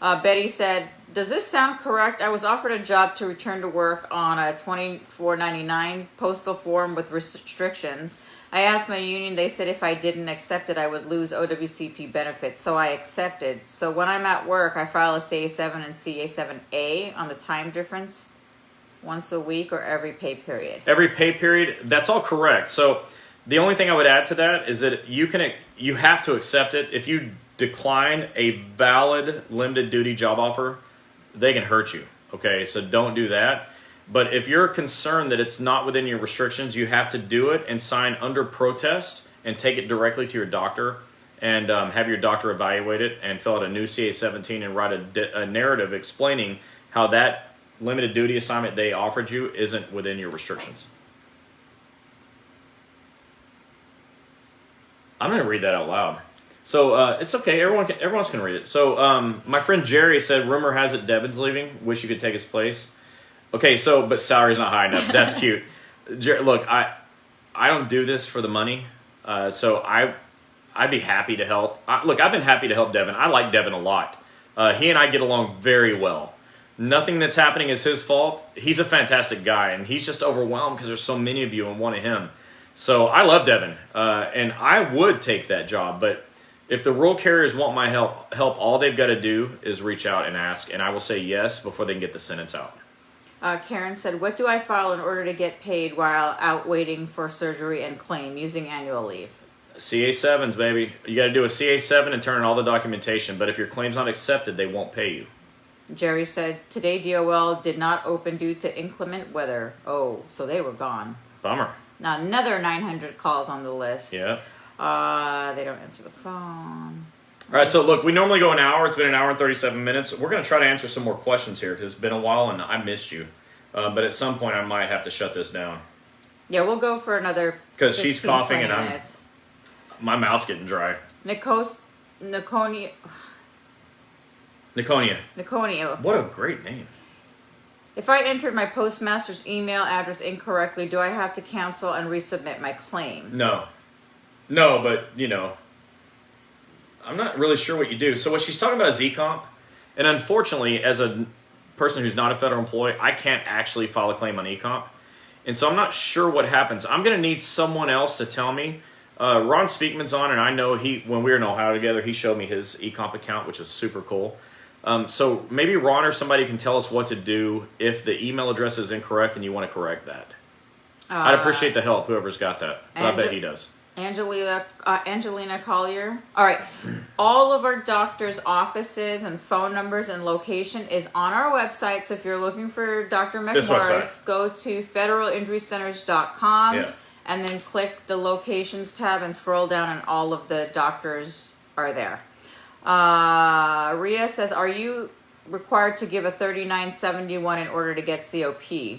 B: Betty said, does this sound correct? I was offered a job to return to work on a $24.99 postal form with restrictions. I asked my union. They said if I didn't accept it, I would lose OWCP benefits. So I accepted. So when I'm at work, I file a CA7 and CA7A on the time difference once a week or every pay period.
A: Every pay period, that's all correct. So the only thing I would add to that is that you have to accept it. If you decline a valid limited duty job offer, they can hurt you. Okay, so don't do that. But if you're concerned that it's not within your restrictions, you have to do it and sign under protest and take it directly to your doctor and have your doctor evaluate it and fill out a new CA-17 and write a narrative explaining how that limited duty assignment they offered you isn't within your restrictions. I'm going to read that out loud. So it's okay. Everyone's going to read it. So my friend Jerry said, rumor has it Devin's leaving. Wish you could take his place. Okay, so, but salary's not high enough. That's cute. Look, I don't do this for the money, so I'd be happy to help. Look, I've been happy to help Devin. I like Devin a lot. He and I get along very well. Nothing that's happening is his fault. He's a fantastic guy, and he's just overwhelmed because there's so many of you and one of him. So I love Devin, and I would take that job, but if the rural carriers want my help, all they've got to do is reach out and ask, and I will say yes before they can get the sentence out.
B: Karen said, what do I file in order to get paid while out waiting for surgery and claim using annual leave?
A: CA-7s, baby. You got to do a CA-7 and turn in all the documentation, but if your claim's not accepted, they won't pay you.
B: Jerry said, today DOL did not open due to inclement weather. Oh, so they were gone.
A: Bummer.
B: Now, another 900 calls on the list.
A: Yeah.
B: They don't answer the phone.
A: All right, so look, we normally go an hour. It's been an hour and 37 minutes. We're going to try to answer some more questions here because it's been a while and I missed you. But at some point, I might have to shut this down.
B: Yeah, we'll go for another
A: because she's coughing and
B: minutes.
A: My mouth's getting dry.
B: Niconia.
A: What a great name.
B: If I entered my postmaster's email address incorrectly, do I have to cancel and resubmit my claim?
A: No, but I'm not really sure what you do. So what she's talking about is e-comp. And unfortunately, as a person who's not a federal employee, I can't actually file a claim on e-comp. And so I'm not sure what happens. I'm going to need someone else to tell me. Ron Speakman's on, and I know when we were in Ohio together, he showed me his e-comp account, which is super cool. So maybe Ron or somebody can tell us what to do if the email address is incorrect and you want to correct that. I'd appreciate the help, whoever's got that. But I bet he does.
B: Angelina Collier. All right. All of our doctors' offices and phone numbers and location is on our website. So if you're looking for Dr. McMorris, go to federalinjurycenters.com and then click the locations tab and scroll down and all of the doctors are there. Ria says, are you required to give a 3971 in order to get COP?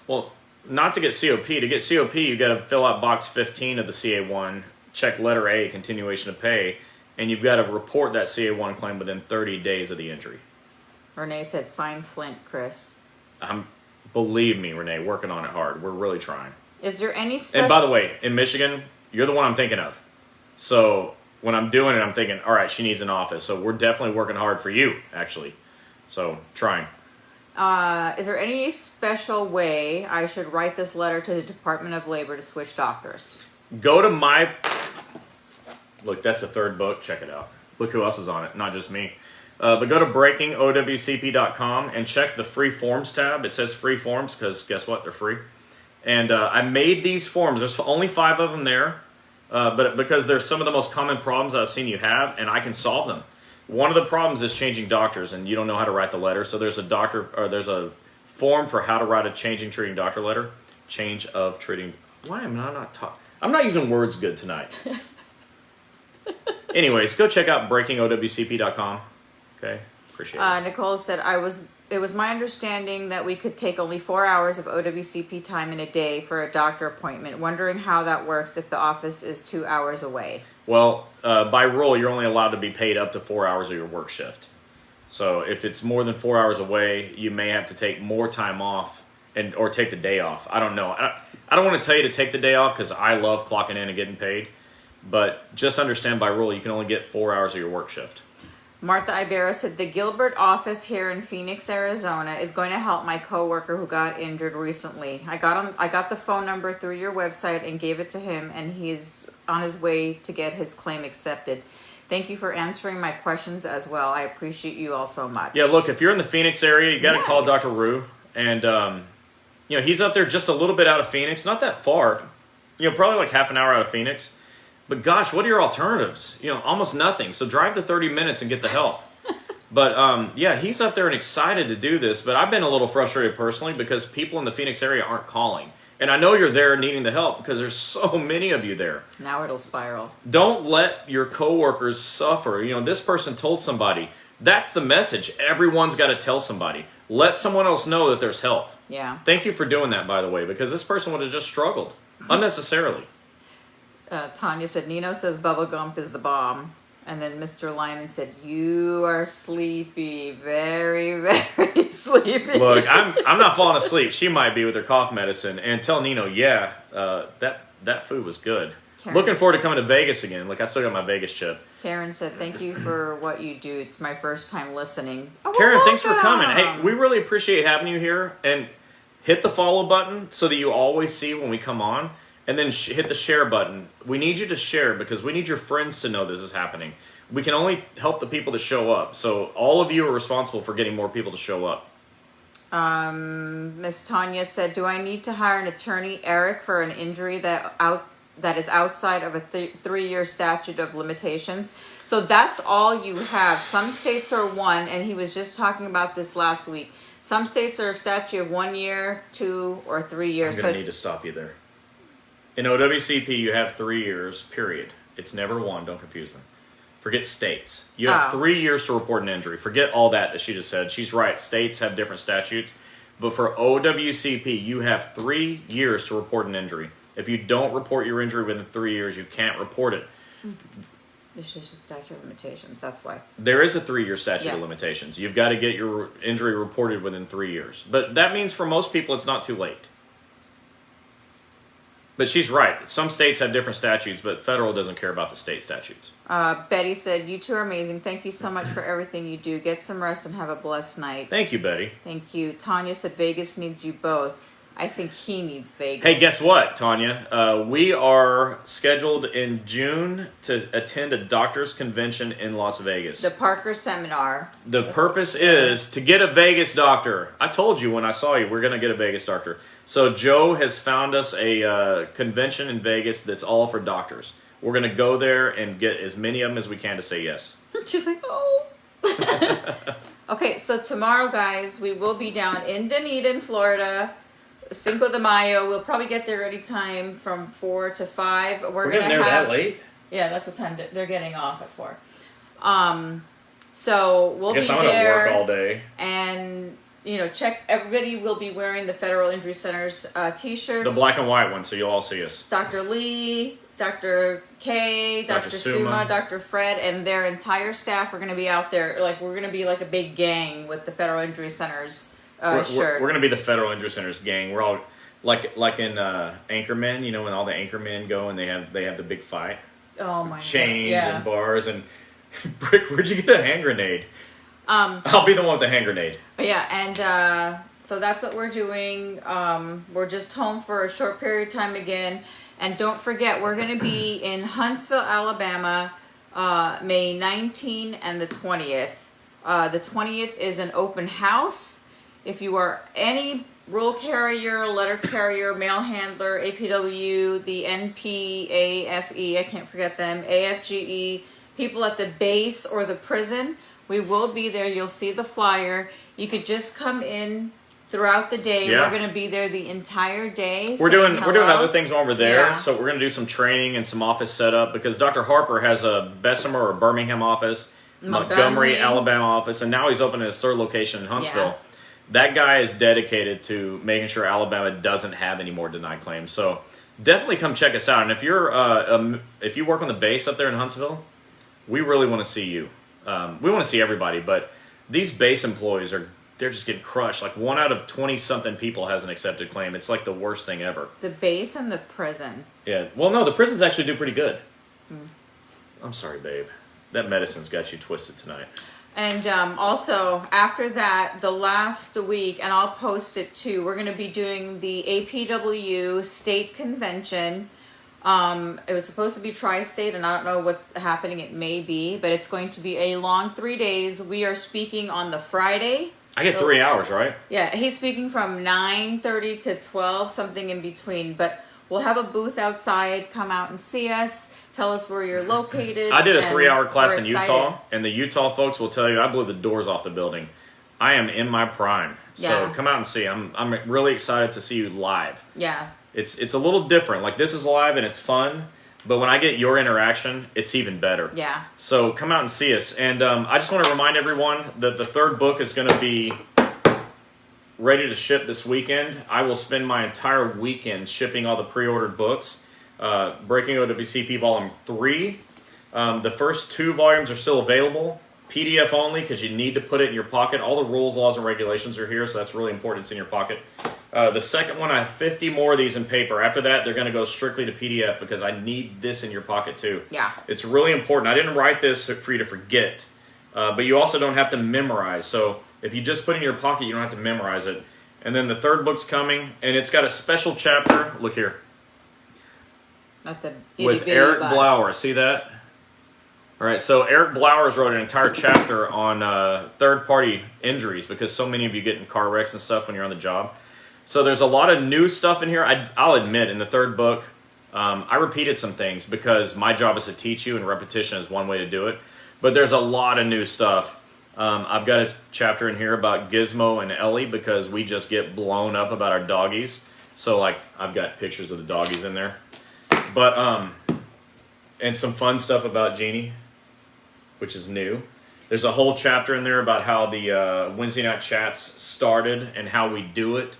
A: Well, not to get COP. To get COP, you got to fill out box 15 of the CA1, check letter A, continuation of pay, and you've got to report that CA1 claim within 30 days of the injury.
B: Renee said, sign Flint, Chris.
A: Believe me, Renee, working on it hard. We're really trying.
B: Is there any special...
A: And by the way, in Michigan, you're the one I'm thinking of. So when I'm doing it, I'm thinking, all right, she needs an office. So we're definitely working hard for you, actually. So trying.
B: Is there any special way I should write this letter to the Department of Labor to switch doctors?
A: Go to my... Look, that's the third book. Check it out. Look who else is on it, not just me. But go to breakingowcp.com and check the free forms tab. It says free forms because guess what? They're free. And I made these forms. There's only 5 of them there, but because they're some of the most common problems that I've seen you have, and I can solve them. One of the problems is changing doctors, and you don't know how to write the letter. So there's a form for how to write a treating doctor letter. Change of treating. Why am I not talking? I'm not using words good tonight. Anyways, go check out breakingowcp.com. Okay, appreciate it.
B: Nicole said, it was my understanding that we could take only 4 hours of OWCP time in a day for a doctor appointment. Wondering how that works if the office is 2 hours away.
A: Well, by rule, you're only allowed to be paid up to 4 hours of your work shift. So if it's more than 4 hours away, you may have to take more time off or take the day off. I don't know. I don't want to tell you to take the day off because I love clocking in and getting paid. But just understand by rule, you can only get 4 hours of your work shift.
B: Martha Ibarra said, the Gilbert office here in Phoenix, Arizona is going to help my coworker who got injured recently. I got the phone number through your website and gave it to him, and he's on his way to get his claim accepted. Thank you for answering my questions as well. I appreciate you all so much.
A: Yeah, look, if you're in the Phoenix area, you got to call
B: Nice.
A: Dr. Rue. And, he's up there just a little bit out of Phoenix. Not that far. Probably like half an hour out of Phoenix. But gosh, what are your alternatives? Almost nothing. So drive the 30 minutes and get the help. But he's up there and excited to do this. But I've been a little frustrated personally because people in the Phoenix area aren't calling. And I know you're there needing the help because there's so many of you there.
B: Now it'll spiral.
A: Don't let your coworkers suffer. This person told somebody. That's the message. Everyone's got to tell somebody. Let someone else know that there's help.
B: Yeah.
A: Thank you for doing that, by the way, because this person would have just struggled unnecessarily.
B: Tanya said, Nino says Bubba Gump is the bomb. And then Mr. Lyman said, you are sleepy. Very, very sleepy.
A: Look, I'm not falling asleep. She might be with her cough medicine. And tell Nino, that food was good.
B: Karen.
A: Looking forward to coming to Vegas again. Look, I still got my Vegas chip.
B: Karen said, thank you for what you do. It's my first time listening. Oh,
A: Karen, thanks for coming.
B: welcome.
A: Hey, we really appreciate having you here. And hit the follow button so that you always see when we come on. And then hit the share button. We need you to share because we need your friends to know this is happening. We can only help the people that show up. So all of you are responsible for getting more people to show up.
B: Miss Tanya said, do I need to hire an attorney, Eric, for an injury that is outside of a 3-year statute of limitations? So that's all you have. Some states are 1, and he was just talking about this last week. Some states are a statute of 1 year, 2, or 3 years.
A: I'm going to need to stop you there. In OWCP, you have 3 years, period. It's never 1. Don't confuse them. Forget states. You have 3 years to report an injury. Forget all that she just said. She's right. States have different statutes. But for OWCP, you have 3 years to report an injury. If you don't report your injury within 3 years, you can't report it.
B: It's just a statute of limitations. That's why.
A: There is a 3-year statute of limitations. You've got to get your injury reported within 3 years. But that means for most people, it's not too late. But she's right. Some states have different statutes, but federal doesn't care about the state statutes.
B: Betty said, you two are amazing. Thank you so much for everything you do. Get some rest and have a blessed night.
A: Thank you, Betty.
B: Thank you. Tanya said, Vegas needs you both. I think he needs Vegas.
A: Hey, guess what, Tanya? We are scheduled in June to attend a doctor's convention in Las Vegas.
B: The Parker Seminar.
A: The purpose is to get a Vegas doctor. I told you when I saw you, we're going to get a Vegas doctor. So Joe has found us a convention in Vegas that's all for doctors. We're going to go there and get as many of them as we can to say yes.
B: She's like, oh. Okay, so tomorrow, guys, we will be down in Dunedin, Florida. Cinco de Mayo. We'll probably get there anytime from 4 to 5.
A: We're getting there that late?
B: Yeah, that's what time they're getting off at 4. So we'll be there.
A: I guess I'm going to work all day.
B: And, check. Everybody will be wearing the Federal Injury Center's t-shirts.
A: The black and white one, so you'll all see us.
B: Dr. Lee, Dr. K, Dr. Suma, Dr. Fred, and their entire staff are going to be out there. We're going to be like a big gang with the Federal Injury Center's shirts.
A: We're going to be the Federal Injury Center's gang. We're all like in Anchorman, when all the Anchormen go and they have the big fight.
B: Oh my
A: Chains
B: God. Yeah.
A: and bars and Brick, where'd you get a hand grenade? I'll be the one with the hand grenade.
B: Yeah, and so that's what we're doing. We're just home for a short period of time again. And don't forget, we're going to be in Huntsville, Alabama, May 19 and the 20th. The 20th is an open house. If you are any rural carrier, letter carrier, mail handler, APW, the NPAFE, I can't forget them, AFGE, people at the base or the prison, we will be there. You'll see the flyer. You could just come in throughout the day.
A: Yeah.
B: We're going to be there the entire day.
A: We're doing other things while we're there.
B: Yeah.
A: So we're going to do some training and some office setup because Dr. Harper has a Bessemer or Birmingham office, Montgomery, Alabama office, and now he's opening his 3rd location in Huntsville.
B: Yeah.
A: That guy is dedicated to making sure Alabama doesn't have any more denied claims. So definitely come check us out. And if you're if you work on the base up there in Huntsville, we really want to see you. We want to see everybody, but these base employees they're just getting crushed. Like 1 out of 20-something people has an accepted claim. It's like the worst thing ever.
B: The base and the prison.
A: Yeah. Well, no, the prisons actually do pretty good. I'm sorry, babe. That medicine's got you twisted tonight.
B: And also, after that, the last week, and I'll post it too, we're going to be doing the APW State Convention. It was supposed to be tri-state, and I don't know what's happening. It may be, but it's going to be a long 3 days. We are speaking on the Friday.
A: I get 3 hours, right?
B: Yeah, he's speaking from 9:30 to 12, something in between. But we'll have a booth outside. Come out and see us. Tell us where you're located.
A: I did a 3-hour class in Utah, and the Utah folks will tell you I blew the doors off the building. I am in my prime. So
B: Yeah.
A: come out and see. I'm really excited to see you live.
B: Yeah.
A: It's a little different. Like, this is live and it's fun, but when I get your interaction, it's even better.
B: Yeah.
A: So come out and see us. And I just want to remind everyone that the third book is going to be ready to ship this weekend. I will spend my entire weekend shipping all the pre-ordered books. Breaking OWCP Volume 3. The first 2 volumes are still available. PDF only, because you need to put it in your pocket. All the rules, laws, and regulations are here, so that's really important. It's in your pocket. The second one, I have 50 more of these in paper. After that, they're going to go strictly to PDF, because I need this in your pocket too.
B: Yeah.
A: It's really important. I didn't write this for you to forget, but you also don't have to memorize. So if you just put it in your pocket, you don't have to memorize it. And then the third book's coming, and it's got a special chapter. Look here.
B: Not the
A: With Eric Blauer. See that? All right, so Eric Blauer wrote an entire chapter on third-party injuries, because so many of you get in car wrecks and stuff when you're on the job. So there's a lot of new stuff in here. I'll admit, in the third book, I repeated some things because my job is to teach you, and repetition is one way to do it. But there's a lot of new stuff. I've got a chapter in here about Gizmo and Ellie, because we just get blown up about our doggies. So, like, I've got pictures of the doggies in there. But, and some fun stuff about Gini, which is new. There's a whole chapter in there about how the Wednesday night chats started and how we do it.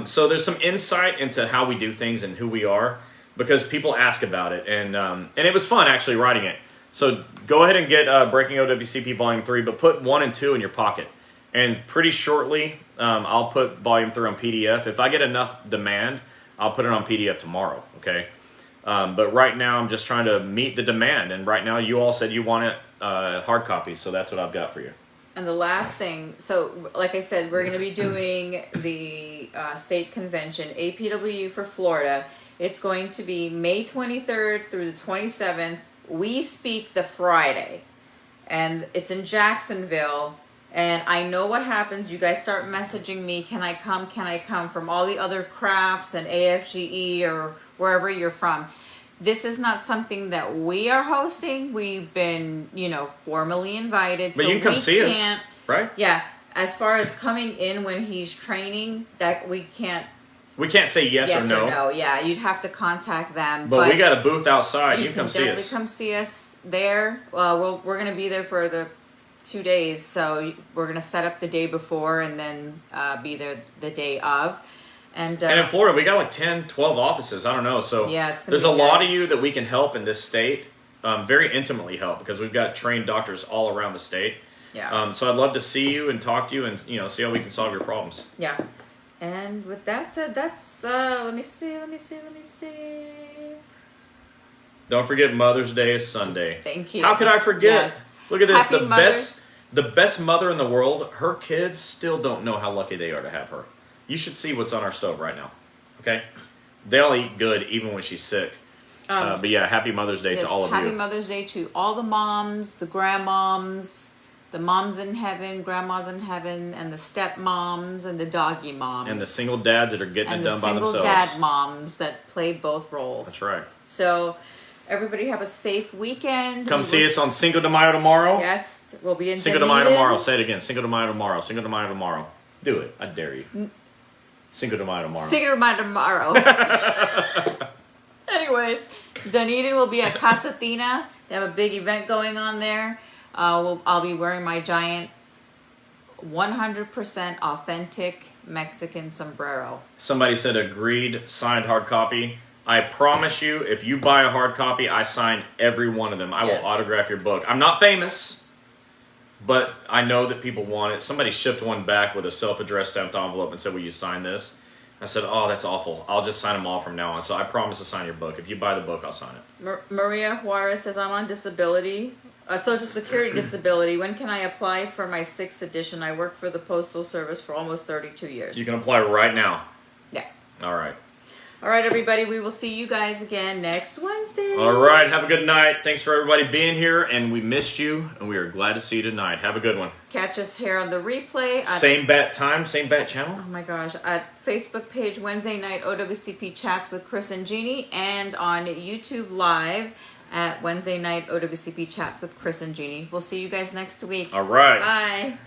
A: So there's some insight into how we do things and who we are, because people ask about it. And it was fun actually writing it. So go ahead and get Breaking OWCP Volume 3, but put 1 and 2 in your pocket. And pretty shortly, I'll put Volume 3 on PDF. If I get enough demand, I'll put it on PDF tomorrow, okay? But right now, I'm just trying to meet the demand. And right now, you all said you want it hard copies, so that's what I've got for you.
B: And the last thing, so like I said, we're going to be doing the state convention, APW for Florida. It's going to be May 23rd through the 27th. We speak the Friday, and it's in Jacksonville. And I know what happens. You guys start messaging me, can I come, from all the other crafts and AFGE or wherever you're from. This is not something that we are hosting. We've been, formally invited.
A: But so you can come see us, right?
B: Yeah. As far as coming in when he's training, that we can't.
A: We can't say yes or no.
B: No. Yeah, you'd have to contact them.
A: But we got a booth outside. You can come see us.
B: Definitely come see us there. Well, we're going to be there for the 2 days, so we're going to set up the day before and then be there the day of. And
A: in Florida, we got like 10, 12 offices. I don't know. So
B: yeah,
A: there's a lot of you that we can help in this state, very intimately help, because we've got trained doctors all around the state.
B: Yeah.
A: So I'd love to see you and talk to you and see how we can solve your problems.
B: Yeah. And with that said, that's let me see.
A: Don't forget Mother's Day is Sunday.
B: Thank you.
A: How could I forget?
B: Yes.
A: Look at this.
B: Happy
A: The best mother in the world. Her kids still don't know how lucky they are to have her. You should see what's on our stove right now. Okay? They'll eat good even when she's sick. But yeah, happy Mother's Day to all of you.
B: Happy Mother's Day to all the moms, the grandmoms, the moms in heaven, grandmas in heaven, and the stepmoms and the doggy moms.
A: And the single dads that are getting it done by themselves.
B: And the single dad moms that play both roles.
A: That's right.
B: So everybody have a safe weekend.
A: Come see us on Cinco de Mayo tomorrow.
B: Yes, we'll be in
A: Cinco de Mayo tomorrow. Say it again. Cinco de Mayo tomorrow. Cinco de Mayo tomorrow. Do it. I dare you. Cinco de Mayo tomorrow.
B: Cinco de Mayo tomorrow. Anyways, Dunedin will be at Casa Tina. They have a big event going on there. I'll be wearing my giant 100% authentic Mexican sombrero.
A: Somebody said agreed, signed hard copy. I promise you, if you buy a hard copy, I sign every one of them. I will autograph your book. I'm not famous, but I know that people want it. Somebody shipped one back with a self-addressed stamped envelope and said, will you sign this? I said, oh, that's awful. I'll just sign them all from now on. So I promise to sign your book. If you buy the book, I'll sign it.
B: Maria Juarez says, I'm on disability, Social Security disability. When can I apply for my 6th edition? I work for the Postal Service for almost 32 years.
A: You can apply right now.
B: Yes.
A: All right.
B: All right, everybody. We will see you guys again next Wednesday.
A: All right. Have a good night. Thanks for everybody being here, and we missed you, and we are glad to see you tonight. Have a good one.
B: Catch us here on the replay.
A: Same bat time, same bat channel.
B: Oh my gosh. At Facebook page Wednesday night OWCP Chats with Chris and Gini, and on YouTube Live at Wednesday night OWCP Chats with Chris and Gini. We'll see you guys next week.
A: All right.
B: Bye.